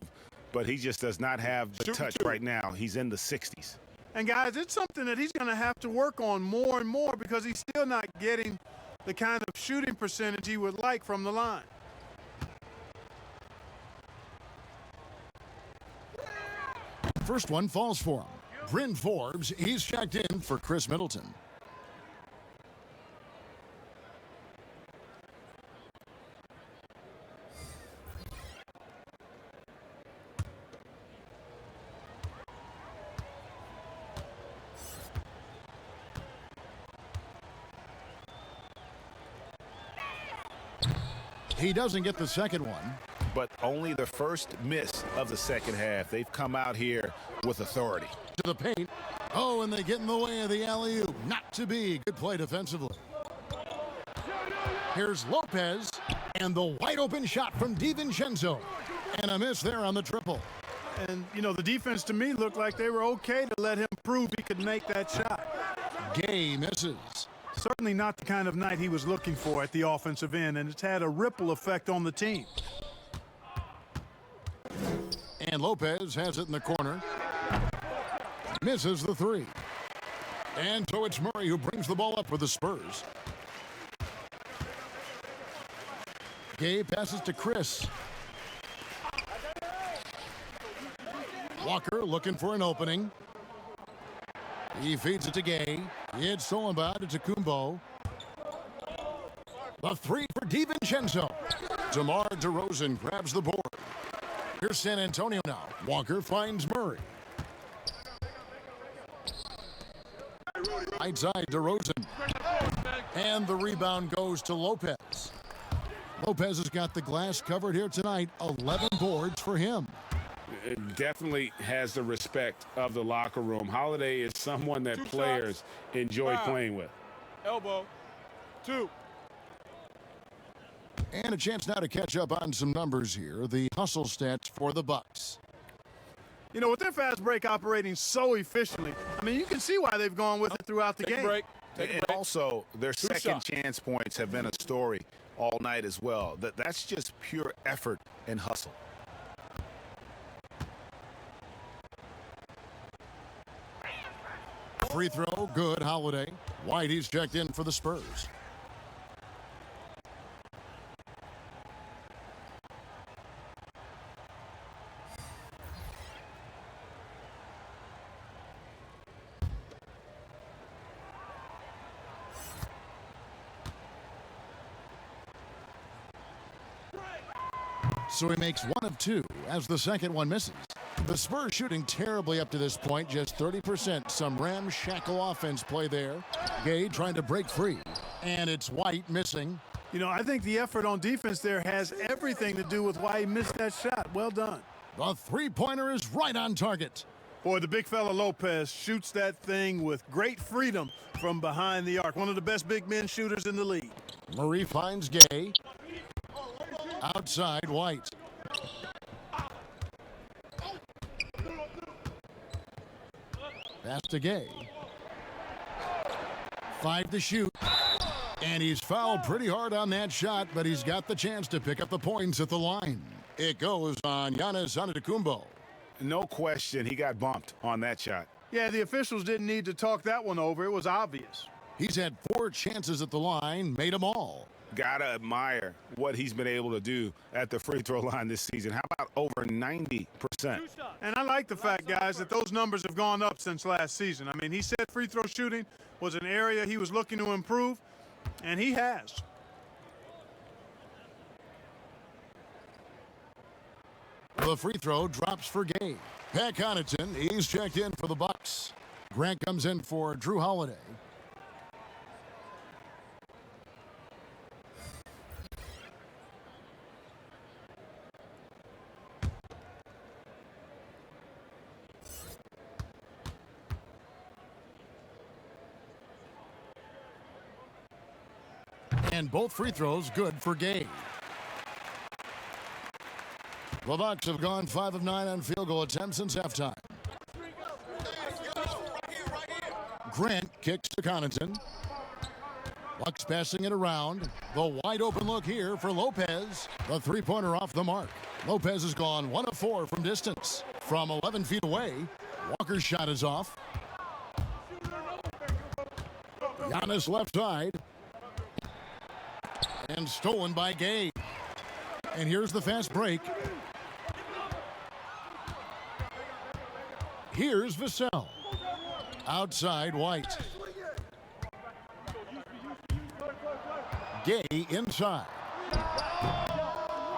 but he just does not have the touch right now. He's in the 60s. And, guys, it's something that he's going to have to work on more and more because he's still not getting the kind of shooting percentage he would like from the line. First one falls for him. Bryn Forbes, he's checked in for Chris Middleton. He doesn't get the second one. But only the first miss of the second half. They've come out here with authority. To the paint. Oh, and they get in the way of the alley-oop. Not to be. Good play defensively. Here's Lopez. And the wide-open shot from DiVincenzo. And a miss there on the triple. And, you know, the defense to me looked like they were okay to let him prove he could make that shot. Gay misses. Certainly not the kind of night he was looking for at the offensive end, and it's had a ripple effect on the team. And Lopez has it in the corner. Misses the 3. And so it's Murray who brings the ball up for the Spurs. Gay passes to Chris. Walker looking for an opening. He feeds it to Gay. It's stolen by Antetokounmpo. The 3 for DiVincenzo. DeMar DeRozan grabs the board. Here's San Antonio now. Walker finds Murray. Right side, DeRozan. And the rebound goes to Lopez. Lopez has got the glass covered here tonight. 11 boards for him. It definitely has the respect of the locker room. Holiday is someone that players enjoy playing with. Elbow. 2. And a chance now to catch up on some numbers here. The hustle stats for the Bucks. You know, with their fast break operating so efficiently, I mean, you can see why they've gone with it throughout the game. Break. And also, their second chance points have been a story all night as well. That's just pure effort and hustle. Free throw, good, Holiday. White, he's checked in for the Spurs. So he makes 1 of 2 as the second one misses. The Spurs shooting terribly up to this point, just 30%. Some ramshackle offense play there. Gay trying to break free. And it's White missing. You know, I think the effort on defense there has everything to do with why he missed that shot. Well done. The three-pointer is right on target. Boy, the big fella Lopez shoots that thing with great freedom from behind the arc. One of the best big men shooters in the league. Murray finds Gay. Outside, White. Pass to Gay. 5 to shoot. And he's fouled pretty hard on that shot, but he's got the chance to pick up the points at the line. It goes on Giannis Antetokounmpo. No question, he got bumped on that shot. Yeah, the officials didn't need to talk that one over. It was obvious. He's had 4 chances at the line, made them all. Gotta admire what he's been able to do at the free throw line this season. How about over 90%? And I like the fact, guys, that those numbers have gone up since last season. I mean, he said free throw shooting was an area he was looking to improve, and he has. The free throw drops for Gay. Pat Connaughton, he's checked in for the Bucks. Grant comes in for Drew Holiday. And both free throws good for Gay. The Bucks have gone 5 of 9 on field goal attempts since halftime. Grant kicks to Connaughton. Bucks passing it around. The wide open look here for Lopez. The three-pointer off the mark. Lopez has gone 1 of 4 from distance. From 11 feet away, Walker's shot is off. Giannis left side. And stolen by Gay. And here's the fast break. Here's Vassell. Outside, White. Gay inside.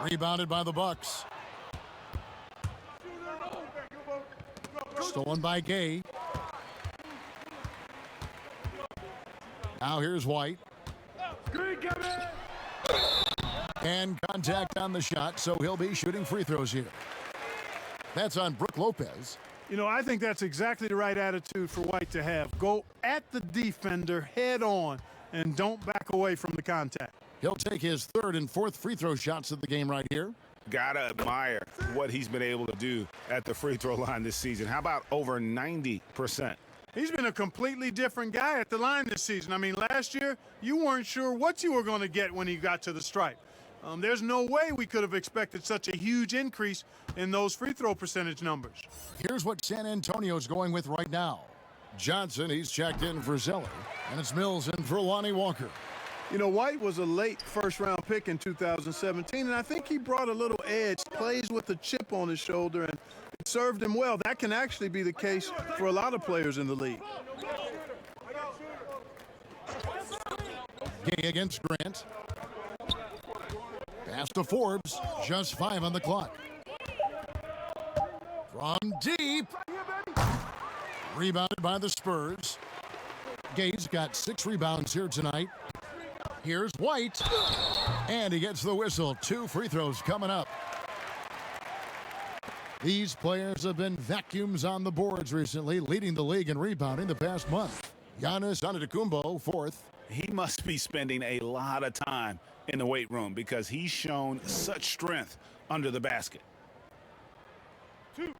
Rebounded by the Bucks. Stolen by Gay. Now here's White. And contact on the shot, so he'll be shooting free throws here. That's on Brook Lopez. You know, I think that's exactly the right attitude for White to have. Go at the defender head on and don't back away from the contact. He'll take his 3rd and 4th free throw shots of the game right here. Gotta admire what he's been able to do at the free throw line this season. How about over 90%? He's been a completely different guy at the line this season. I mean, last year, you weren't sure what you were going to get when he got to the stripe. There's no way we could have expected such a huge increase in those free throw percentage numbers. Here's what San Antonio's going with right now. Johnson, he's checked in for Zeller. And it's Mills in for Lonnie Walker. You know, White was a late first-round pick in 2017, and I think he brought a little edge, plays with a chip on his shoulder, and it served him well. That can actually be the case for a lot of players in the league. Gay against Grant. Pass to Forbes, just 5 on the clock. From deep. Rebounded by the Spurs. Gay's got 6 rebounds here tonight. Here's White. And he gets the whistle. 2 free throws coming up. These players have been vacuums on the boards recently, leading the league in rebounding the past month. Giannis Antetokounmpo, 4th. He must be spending a lot of time in the weight room because he's shown such strength under the basket. 2.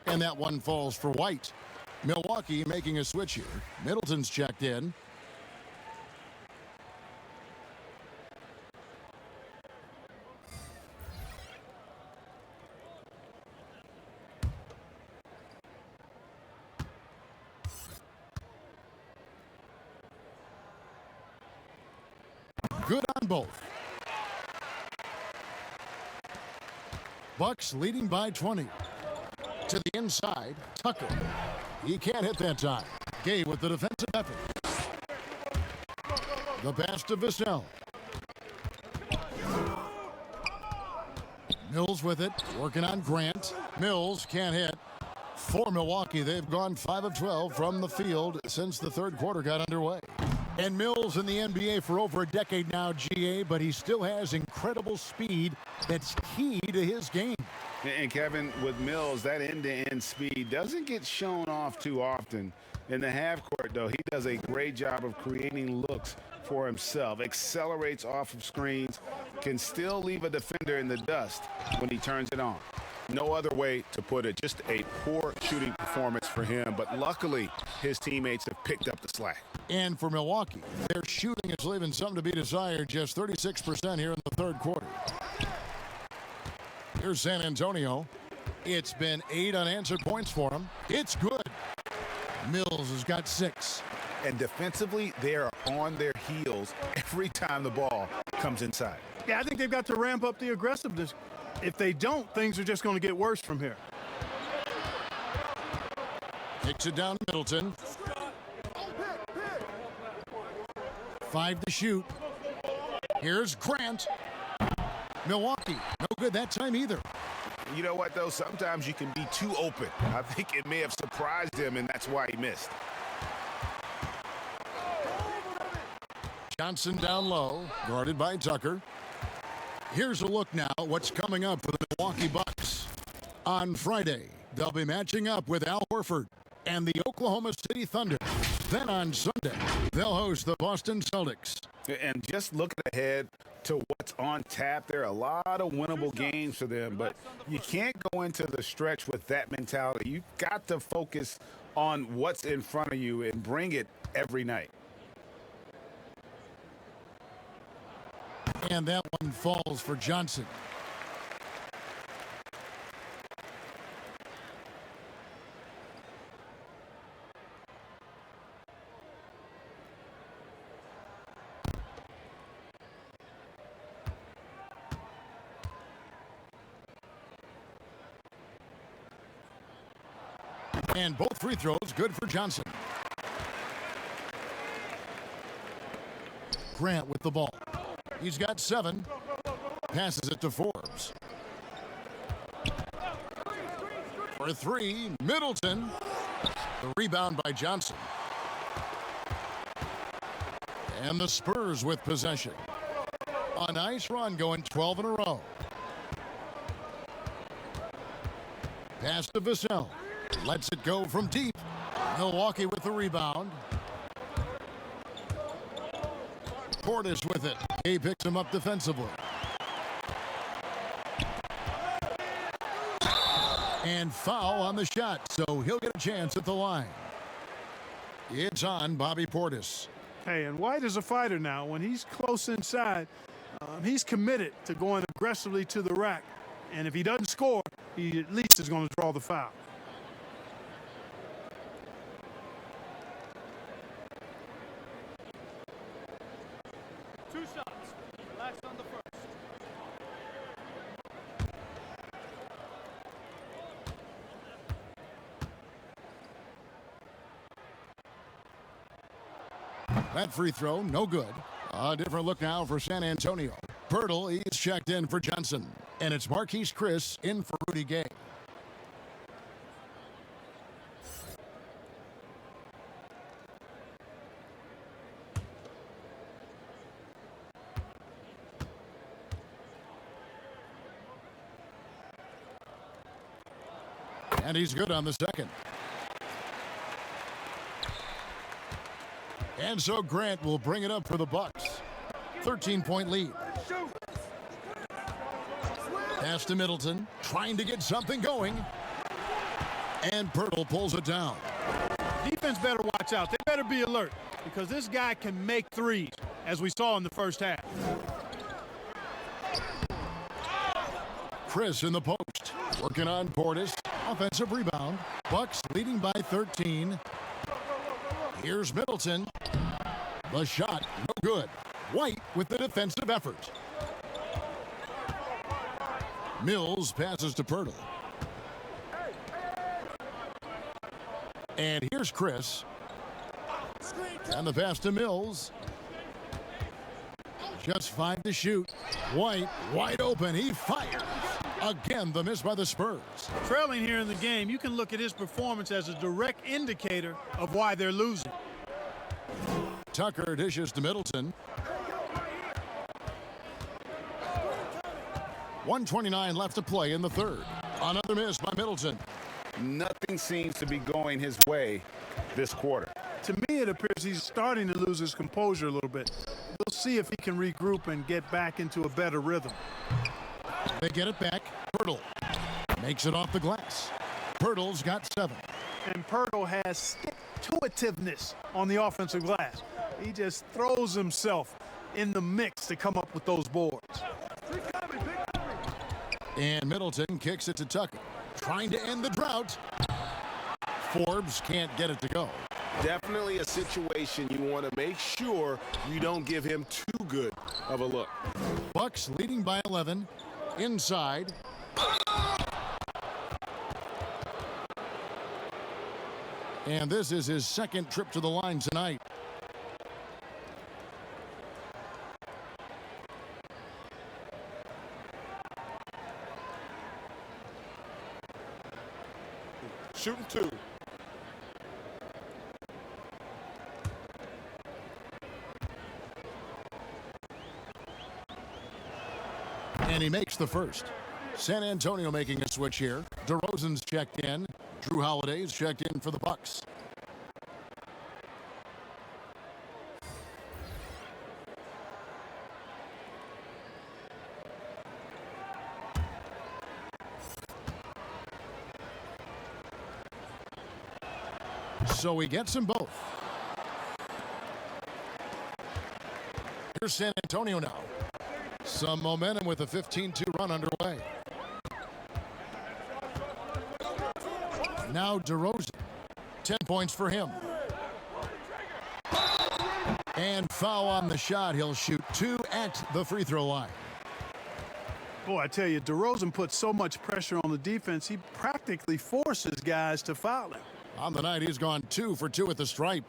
And that one falls for White. Milwaukee making a switch here. Middleton's checked in. Good on both. Bucks leading by 20. To the inside, Tucker. He can't hit that time. Gay with the defensive effort. The pass to Vassell. Mills with it, working on Grant. Mills can't hit. For Milwaukee, they've gone 5 of 12 from the field since the third quarter got underway. And Mills in the NBA for over a decade now, GA, but he still has incredible speed that's key to his game. And Kevin, with Mills, that end-to-end speed doesn't get shown off too often. In the half court, though, he does a great job of creating looks for himself, accelerates off of screens, can still leave a defender in the dust when he turns it on. No other way to put it. Just a poor shooting performance for him, but luckily his teammates have picked up the slack. And for Milwaukee, their shooting is leaving something to be desired, just 36% here in the third quarter. Here's San Antonio. It's been 8 unanswered points for him. It's good. Mills has got 6. And defensively, they are on their heels every time the ball comes inside. Yeah, I think they've got to ramp up the aggressiveness. If they don't, things are just going to get worse from here. Kicks it down Middleton. 5 to shoot. Here's Grant. Milwaukee, no good that time either. You know what, though? Sometimes you can be too open. I think it may have surprised him, and that's why he missed. Johnson down low, guarded by Tucker. Here's a look now at what's coming up for the Milwaukee Bucks. On Friday, they'll be matching up with Al Horford and the Oklahoma City Thunder. Then on Sunday, they'll host the Boston Celtics. And just looking ahead to what's on tap, there are a lot of winnable games for them, but you can't go into the stretch with that mentality. You've got to focus on what's in front of you and bring it every night. And that one falls for Johnson. And both free throws good for Johnson. Grant with the ball. He's got 7. Passes it to Forbes. For 3, Middleton. The rebound by Johnson. And the Spurs with possession. A nice run going 12 in a row. Pass to Vassell. Lets it go from deep. Milwaukee with the rebound. Portis with it. He picks him up defensively. And foul on the shot, so he'll get a chance at the line. It's on Bobby Portis. Hey, and White is a fighter now. When he's close inside, he's committed to going aggressively to the rack. And if he doesn't score, he at least is going to draw the foul. That free throw, no good. A different look now for San Antonio. Pirtle, he's checked in for Johnson. And it's Marquise Chris in for Rudy Gay. And he's good on the second. And so Grant will bring it up for the Bucks. 13-point lead. Pass to Middleton, trying to get something going. And Pirtle pulls it down. Defense better watch out. They better be alert because this guy can make threes, as we saw in the first half. Chris in the post, working on Portis. Offensive rebound. Bucks leading by 13. Here's Middleton. The shot, no good. White with the defensive effort. Mills passes to Pirtle. And here's Chris. And the pass to Mills. Just 5 to shoot. White wide open. He fires. Again, the miss by the Spurs. Trailing here in the game, you can look at his performance as a direct indicator of why they're losing. Tucker dishes to Middleton. 1:29 left to play in the third. Another miss by Middleton. Nothing seems to be going his way this quarter. To me, it appears he's starting to lose his composure a little bit. We'll see if he can regroup and get back into a better rhythm. They get it back. Pirtle makes it off the glass. Pirtle's got 7. And Pirtle has stick-to-itiveness on the offensive glass. He just throws himself in the mix to come up with those boards. And Middleton kicks it to Tucker, trying to end the drought. Forbes can't get it to go. Definitely a situation you want to make sure you don't give him too good of a look. Bucks leading by 11. Inside. And this is his second trip to the line tonight. Shooting 2. And he makes the first. San Antonio making a switch here. DeRozan's checked in. Drew Holiday's checked in for the Bucks. So he gets them both. Here's San Antonio now. Some momentum with a 15-2 run underway. Now DeRozan. 10 points for him. And foul on the shot. He'll shoot 2 at the free throw line. Boy, I tell you, DeRozan puts so much pressure on the defense, he practically forces guys to foul him. On the night, he's gone 2 for 2 at the stripe.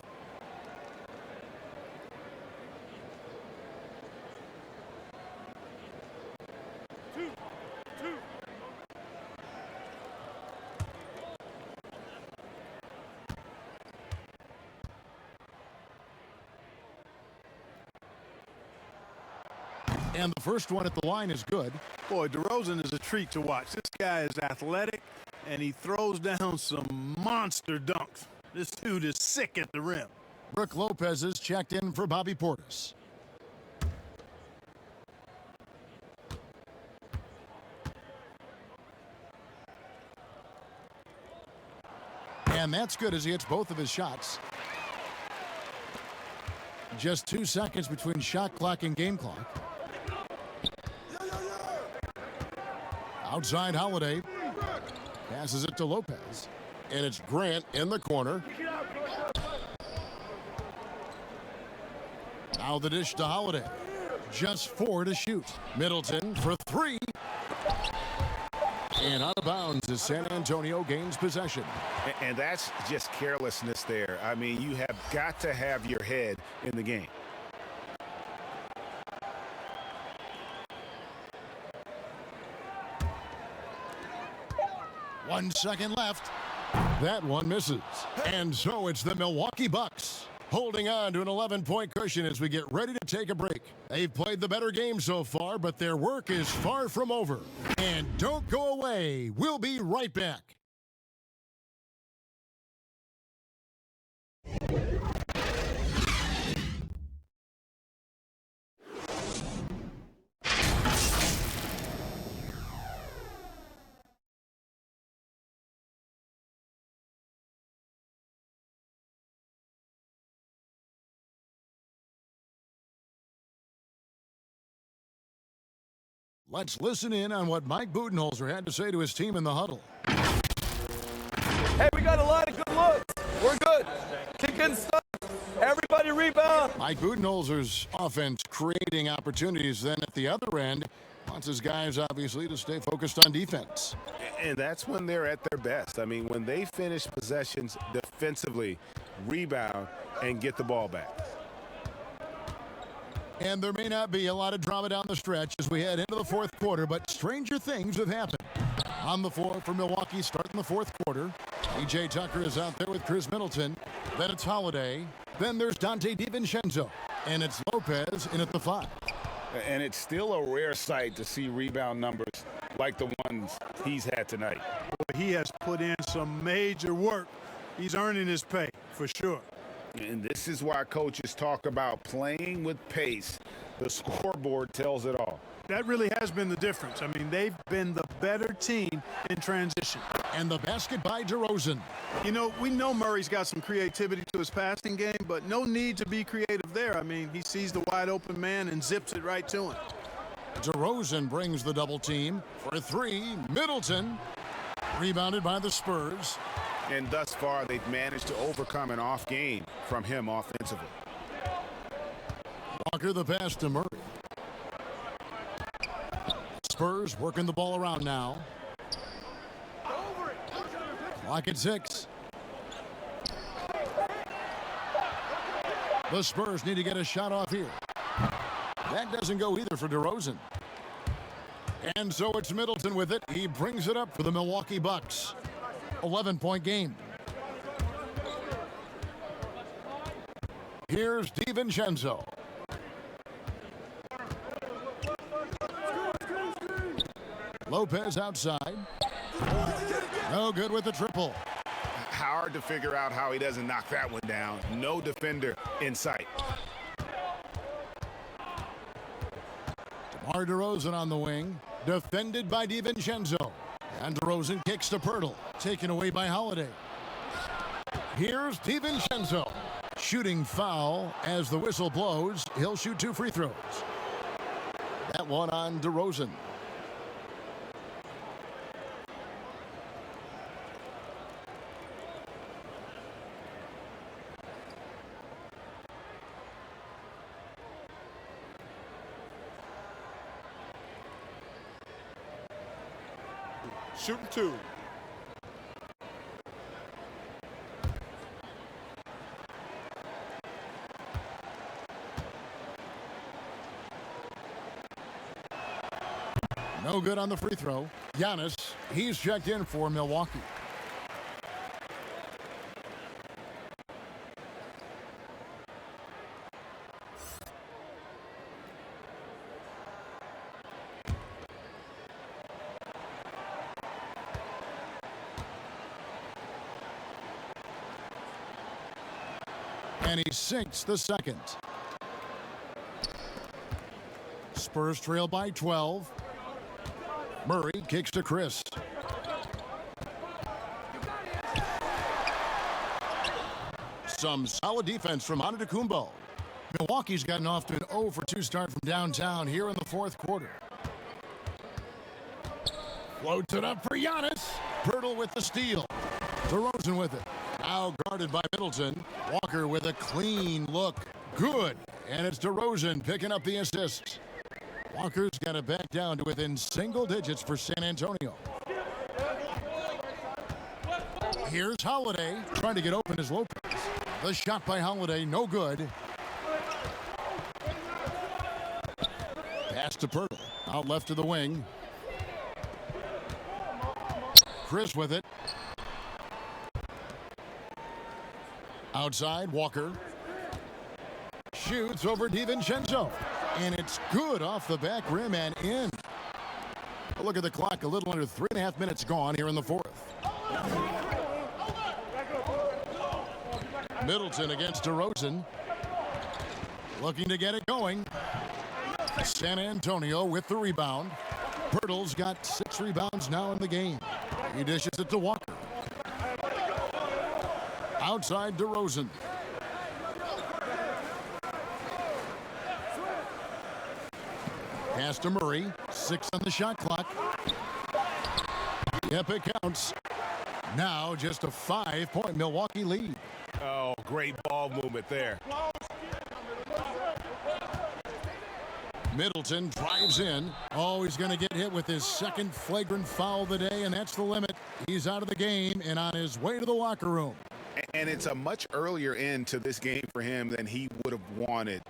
And the first one at the line is good. Boy, DeRozan is a treat to watch. This guy is athletic, and he throws down some monster dunks. This dude is sick at the rim. Brook Lopez is checked in for Bobby Portis. And that's good as he hits both of his shots. Just 2 seconds between shot clock and game clock. Outside Holiday. Passes it to Lopez. And it's Grant in the corner. Now the dish to Holiday. Just 4 to shoot. Middleton for 3. And out of bounds as San Antonio gains possession. And that's just carelessness there. I mean, you have got to have your head in the game. One second left. That one misses. And so it's the Milwaukee Bucks holding on to an 11-point cushion as we get ready to take a break. They've played the better game so far, but their work is far from over. And don't go away. We'll be right back. Let's listen in on what Mike Budenholzer had to say to his team in the huddle. Hey, we got a lot of good looks. We're good. Kicking stuff. Everybody rebound. Mike Budenholzer's offense creating opportunities. Then at the other end, wants his guys obviously to stay focused on defense. And that's when they're at their best. I mean, when they finish possessions defensively, rebound, and get the ball back. And there may not be a lot of drama down the stretch as we head into the fourth quarter, but stranger things have happened. On the floor for Milwaukee starting the fourth quarter. P.J. Tucker is out there with Chris Middleton. Then it's Holiday. Then there's Dante DiVincenzo. And it's Lopez in at the 5. And it's still a rare sight to see rebound numbers like the ones he's had tonight. He has put in some major work. He's earning his pay, for sure. And this is why coaches talk about playing with pace. The scoreboard tells it all. That really has been the difference. I mean, they've been the better team in transition. And the basket by DeRozan. You know, we know Murray's got some creativity to his passing game, but no need to be creative there. I mean, he sees the wide open man and zips it right to him. DeRozan brings the double team for 3. Middleton. Rebounded by the Spurs. And thus far, they've managed to overcome an off game from him offensively. Walker the pass to Murray. Spurs working the ball around now. Clock at 6. The Spurs need to get a shot off here. That doesn't go either for DeRozan. And so it's Middleton with it. He brings it up for the Milwaukee Bucks. 11-point game. Here's DiVincenzo. Lopez outside. No good with the triple. Hard to figure out how he doesn't knock that one down. No defender in sight. DeMar DeRozan on the wing. Defended by DiVincenzo. And DeRozan kicks to Pirtle. Taken away by Holiday. Here's DiVincenzo. Shooting foul as the whistle blows. He'll shoot 2 free throws. That one on DeRozan. Shooting 2. No good on the free throw. Giannis, he's checked in for Milwaukee. And he sinks the second. Spurs trail by 12. Murray kicks to Chris. Some solid defense from Antetokounmpo. Milwaukee's gotten off to an 0 for 2 start from downtown here in the fourth quarter. Floats it up for Giannis. Pirtle with the steal. DeRozan with it. Now guarded by Middleton. Walker with a clean look. Good. And it's DeRozan picking up the assist. Walker's got it back down to within single digits for San Antonio. Here's Holiday trying to get open as Lopez. The shot by Holiday, no good. Pass to Pirtle. Out left to the wing. Chris with it. Outside, Walker. Shoots over DiVincenzo. And it's good off the back rim and in. A look at the clock, a little under 3.5 minutes gone here in the fourth. Middleton against DeRozan. Looking to get it going. San Antonio with the rebound. Pirtle's got 6 rebounds now in the game. He dishes it to Walker. Outside DeRozan. Pass to Murray. 6 on the shot clock. Yep, it counts. Now just a 5-point Milwaukee lead. Oh, great ball movement there. Middleton drives in. Oh, he's going to get hit with his second flagrant foul of the day, and that's the limit. He's out of the game and on his way to the locker room. and it's a much earlier end to this game for him than he would have wanted.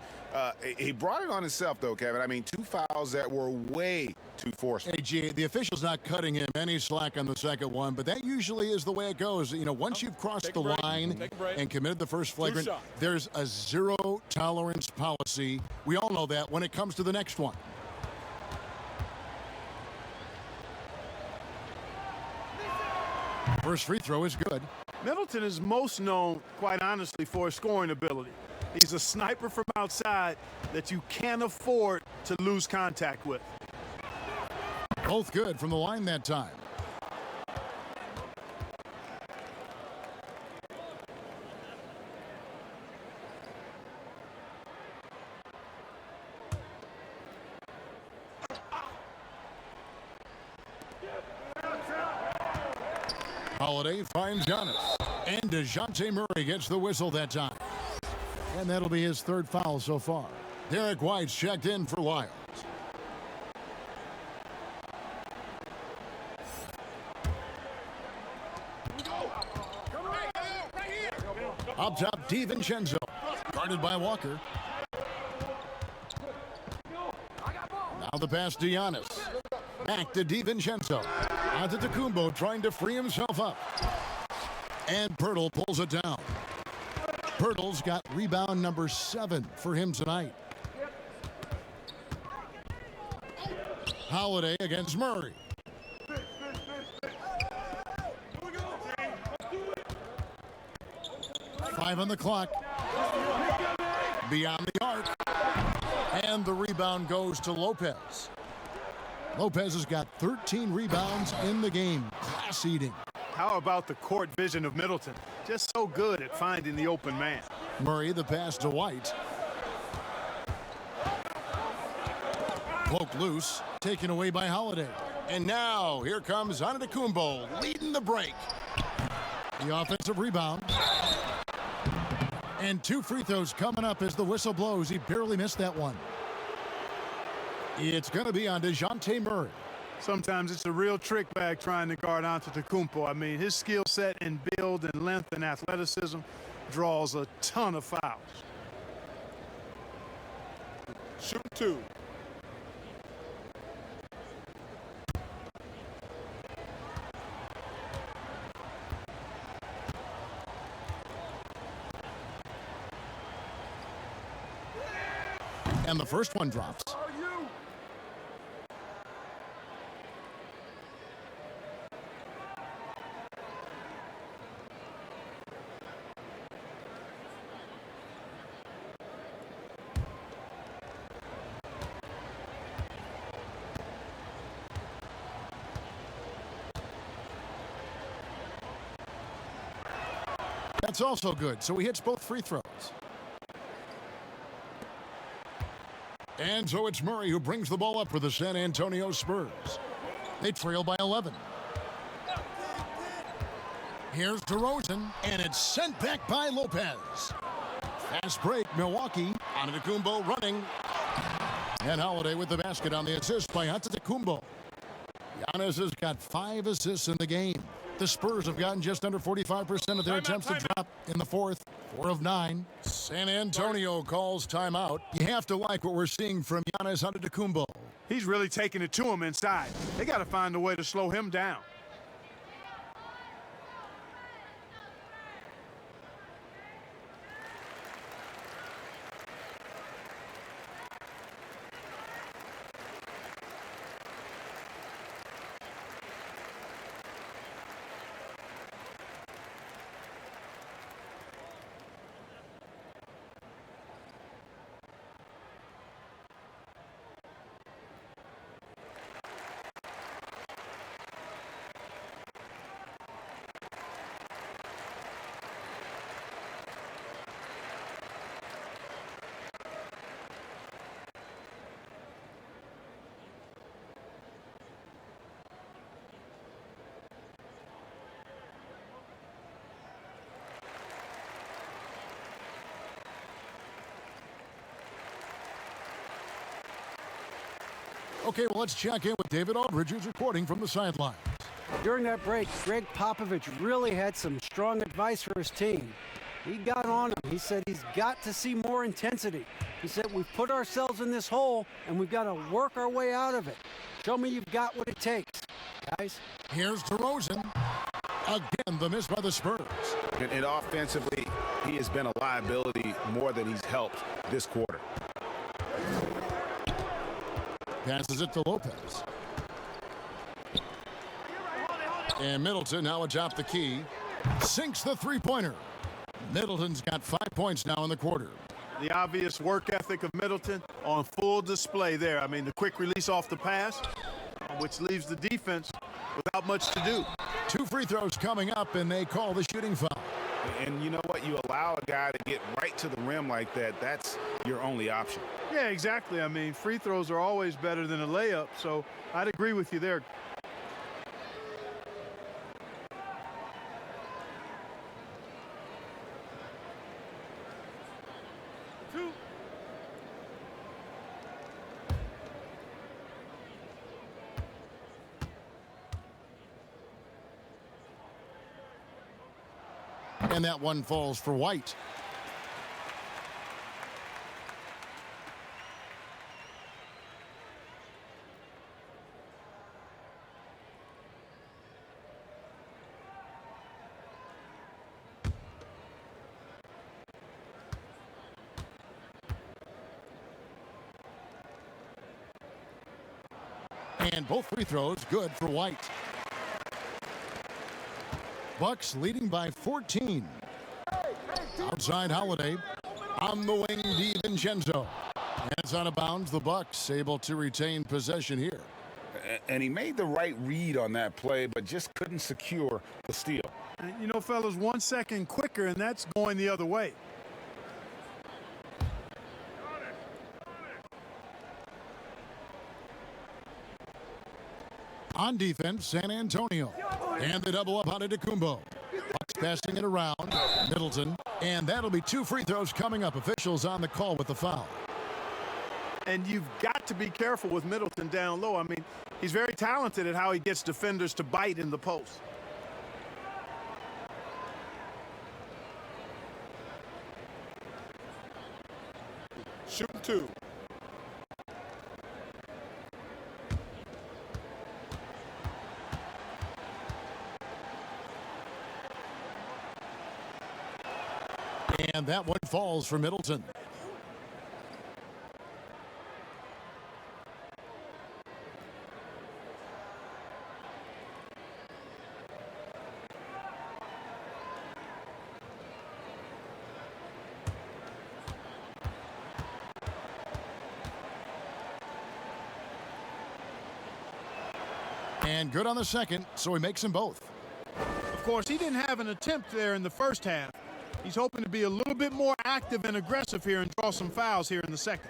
He brought it on himself, though, Kevin. I mean, 2 fouls that were way too forceful. Hey, the official's not cutting him any slack on the second one, but that usually is the way it goes. You know, once you've crossed the line and committed the first flagrant, there's a zero-tolerance policy. We all know that when it comes to the next one. First free throw is good. Middleton is most known, quite honestly, for his scoring ability. He's a sniper from outside that you can't afford to lose contact with. Both good from the line that time. Holiday finds Giannis. And DeJounte Murray gets the whistle that time. And that'll be his 3rd foul so far. Derek White's checked in for Lyles. Up top, DiVincenzo. Guarded by Walker. Now the pass to Giannis. Back to DiVincenzo. Antetokounmpo trying to free himself up. And Pirtle pulls it down. Pirtle's got rebound number 7 for him tonight. Holiday against Murray. Five on the clock. Beyond the arc. And the rebound goes to Lopez. Lopez has got 13 rebounds in the game. Class eating. How about the court vision of Middleton? Just so good at finding the open man. Murray, the pass to White. Poked loose, taken away by Holiday. And now, here comes Antetokounmpo leading the break. The offensive rebound. And 2 free throws coming up as the whistle blows. He barely missed that one. It's going to be on DeJounte Murray. Sometimes it's a real trick bag trying to guard Antetokounmpo. I mean, his skill set and build and length and athleticism draws a ton of fouls. Shoot 2. And the first one drops. That's also good, so he hits both free throws. And so it's Murray who brings the ball up for the San Antonio Spurs. They trail by 11. Here's DeRozan, and it's sent back by Lopez. Fast break, Milwaukee. Antetokounmpo running. And Holiday with the basket on the assist by Antetokounmpo. Giannis has got 5 assists in the game. The Spurs have gotten just under 45% of their attempts to drop in the 4th. 4 of 9. San Antonio calls timeout. You have to like what we're seeing from Giannis Antetokounmpo. He's really taking it to him inside. They got to find a way to slow him down. Okay, well, let's check in with David Aldridge, who's reporting from the sidelines. During that break, Greg Popovich really had some strong advice for his team. He got on him. He said he's got to see more intensity. He said we've put ourselves in this hole and we've got to work our way out of it. Show me you've got what it takes, guys. Here's DeRozan. Again, the miss by the Spurs. And offensively, he has been a liability more than he's helped this quarter. Passes it to Lopez. And Middleton now atop the key. Sinks the three-pointer. Middleton's got 5 points now in the quarter. The obvious work ethic of Middleton on full display there. I mean, the quick release off the pass, which leaves the defense without much to do. 2 free throws coming up, and they call the shooting foul. And you know what? You allow a guy to get right to the rim like that, that's your only option. Yeah, exactly. I mean, free throws are always better than a layup, so I'd agree with you there. And that one falls for White. And both free throws good for White. Bucks leading by 14. Outside Holiday. On the wing, DiVincenzo. And it's out of bounds. The Bucks able to retain possession here. And he made the right read on that play, but just couldn't secure the steal. And you know, fellas, 1 second quicker, and that's going the other way. On defense, San Antonio. And they double up on Antetokounmpo. Bucks passing it around. Middleton. And that'll be 2 free throws coming up. Officials on the call with the foul. And you've got to be careful with Middleton down low. I mean, he's very talented at how he gets defenders to bite in the post. Shoot 2. And that one falls for Middleton. And good on the second, so he makes them both. Of course, he didn't have an attempt there in the first half. He's hoping to be a little bit more active and aggressive here and draw some fouls here in the second.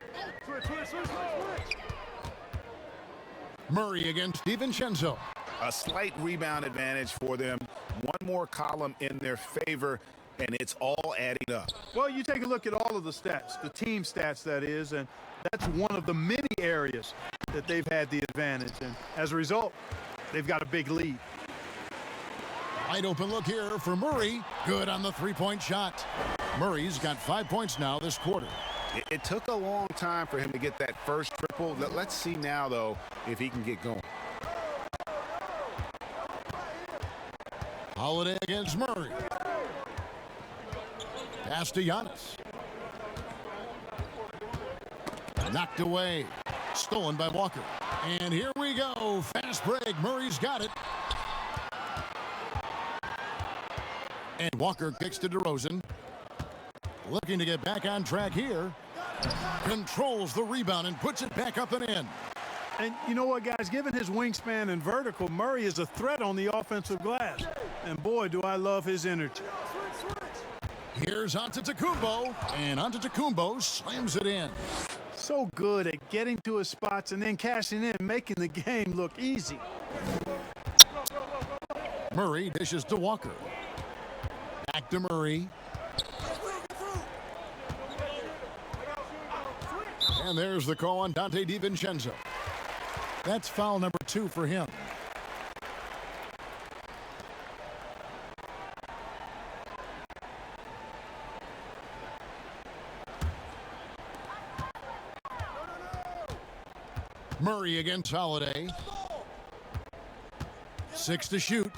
Murray against DiVincenzo. A slight rebound advantage for them. One more column in their favor, and it's all adding up. Well, you take a look at all of the stats, the team stats, that is, and that's one of the many areas that they've had the advantage. And as a result, they've got a big lead. Wide open look here for Murray. Good on the three-point shot. Murray's got 5 points now this quarter. It took a long time for him to get that first triple. Let's see now, though, if he can get going. Holiday against Murray. Pass to Giannis. Knocked away. Stolen by Walker. And here we go. Fast break. Murray's got it. And Walker kicks to DeRozan. Looking to get back on track here. Controls the rebound and puts it back up and in. And you know what, guys? Given his wingspan and vertical, Murray is a threat on the offensive glass. And boy, do I love his energy. Here's Antetokounmpo. And Antetokounmpo slams it in. So good at getting to his spots and then cashing in, making the game look easy. Murray dishes to Walker. Back to Murray. And there's the call on Donte DiVincenzo. That's foul number 2 for him. Murray against Holiday. 6 to shoot.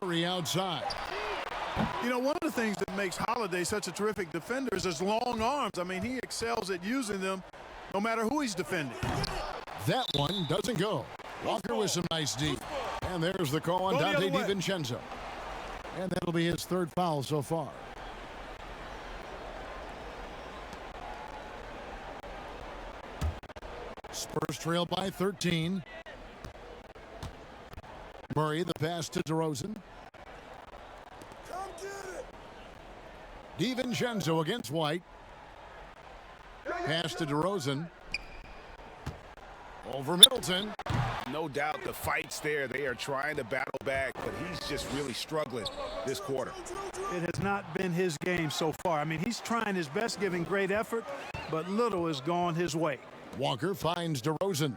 Murray outside. You know, one of the things that makes Holiday such a terrific defender is his long arms. I mean, he excels at using them no matter who he's defending. That one doesn't go. Walker with some nice D. And there's the call on Dante DiVincenzo. And that'll be his 3rd foul so far. Spurs trail by 13. Murray, the pass to DeRozan. DiVincenzo against White. Pass to DeRozan. Over Middleton. No doubt the fight's there. They are trying to battle back, but he's just really struggling this quarter. It has not been his game so far. I mean, he's trying his best, giving great effort, but little has gone his way. Walker finds DeRozan.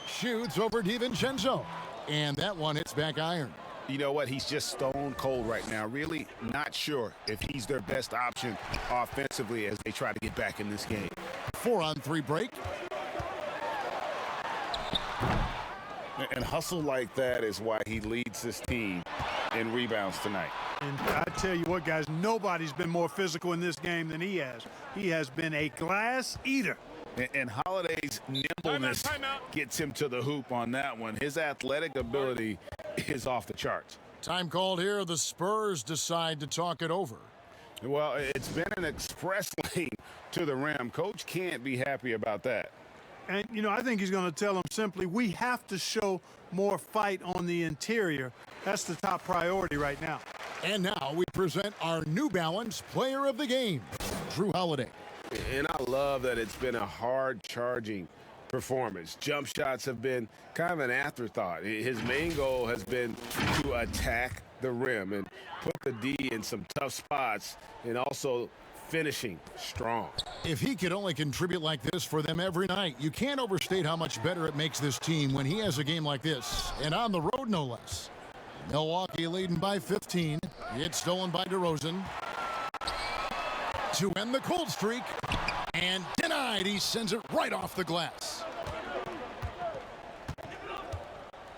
Shoots over DiVincenzo. And that one hits back iron. You know what? He's just stone cold right now. Really not sure if he's their best option offensively as they try to get back in this game. 4-on-3 break. And hustle like that is why he leads this team in rebounds tonight. And I tell you what, guys, nobody's been more physical in this game than he has. He has been a glass eater. And Holiday's nimbleness gets him to the hoop on that one. His athletic ability is off the charts. Time called here. The Spurs decide to talk it over. Well, it's been an express lane to the rim. Coach can't be happy about that. And, you know, I think he's going to tell them simply, we have to show more fight on the interior. That's the top priority right now. And now we present our New Balance Player of the Game, Drew Holiday. And I love that it's been a hard-charging performance. Jump shots have been kind of an afterthought. His main goal has been to attack the rim and put the D in some tough spots and also finishing strong. If he could only contribute like this for them every night, you can't overstate how much better it makes this team when he has a game like this, and on the road no less. Milwaukee leading by 15. It's stolen by DeRozan. To end the cold streak, and denied. He sends it right off the glass.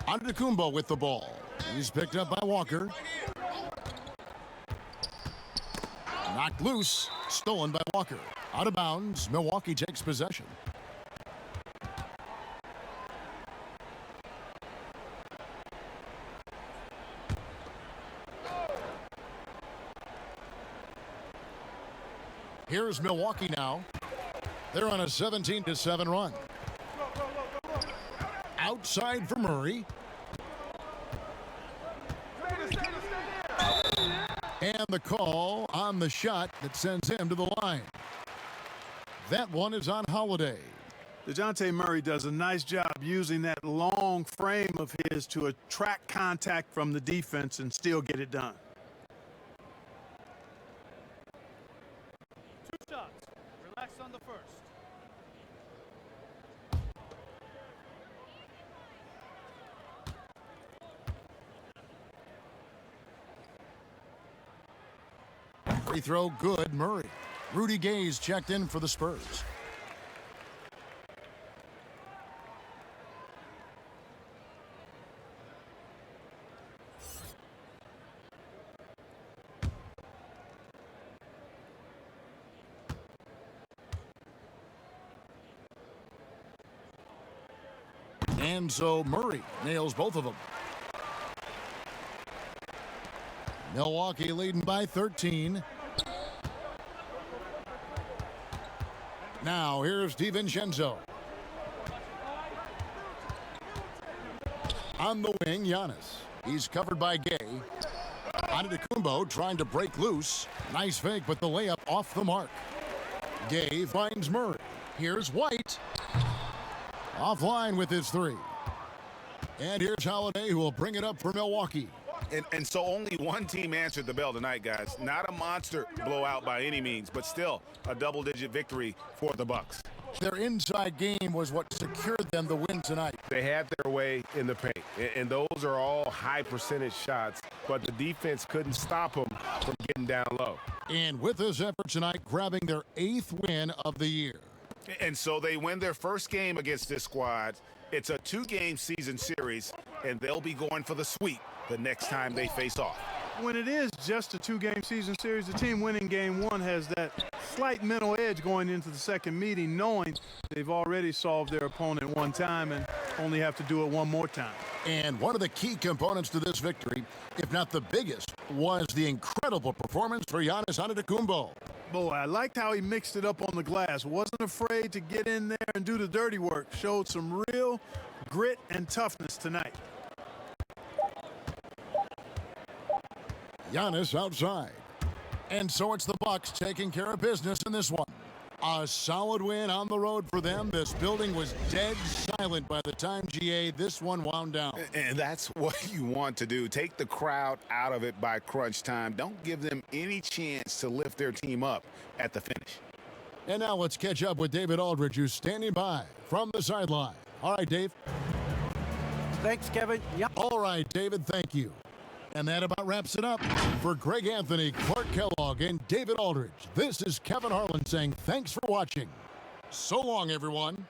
Antetokounmpo with the ball. He's picked up by Walker. Knocked loose, stolen by Walker. Out of bounds, Milwaukee takes possession. Here's Milwaukee now. They're on a 17-7 run. Outside for Murray. And the call on the shot that sends him to the line. That one is on Holiday. DeJounte Murray does a nice job using that long frame of his to attract contact from the defense and still get it done. Relax on the first. Free throw good, Murray. Rudy Gay's checked in for the Spurs. And so Murray nails both of them. Milwaukee leading by 13. Now here's DiVincenzo. On the wing, Giannis. He's covered by Gay. Antetokounmpo trying to break loose. Nice fake, but the layup off the mark. Gay finds Murray. Here's White. Offline with his three. And here's Holiday, who will bring it up for Milwaukee. And so only one team answered the bell tonight, guys. Not a monster blowout by any means, but still a double-digit victory for the Bucks. Their inside game was what secured them the win tonight. They had their way in the paint, and those are all high percentage shots, but the defense couldn't stop them from getting down low. And with this effort tonight, grabbing their 8th win of the year. And so they win their first game against this squad. It's a 2-game season series, and they'll be going for the sweep the next time they face off. When it is just a 2-game season series, the team winning game 1 has that slight mental edge going into the second meeting, knowing they've already solved their opponent one time and only have to do it one more time. And one of the key components to this victory, if not the biggest, was the incredible performance for Giannis Antetokounmpo. Boy, I liked how he mixed it up on the glass. Wasn't afraid to get in there and do the dirty work. Showed some real grit and toughness tonight. Giannis outside. And so it's the Bucks taking care of business in this one. A solid win on the road for them. This building was dead silent by the time, GA, this one wound down. And that's what you want to do. Take the crowd out of it by crunch time. Don't give them any chance to lift their team up at the finish. And now let's catch up with David Aldridge, who's standing by from the sideline. All right, Dave. Thanks, Kevin. Yep. All right, David, thank you. And that about wraps it up. For Greg Anthony, Clark Kellogg, and David Aldridge, this is Kevin Harlan saying thanks for watching. So long, everyone.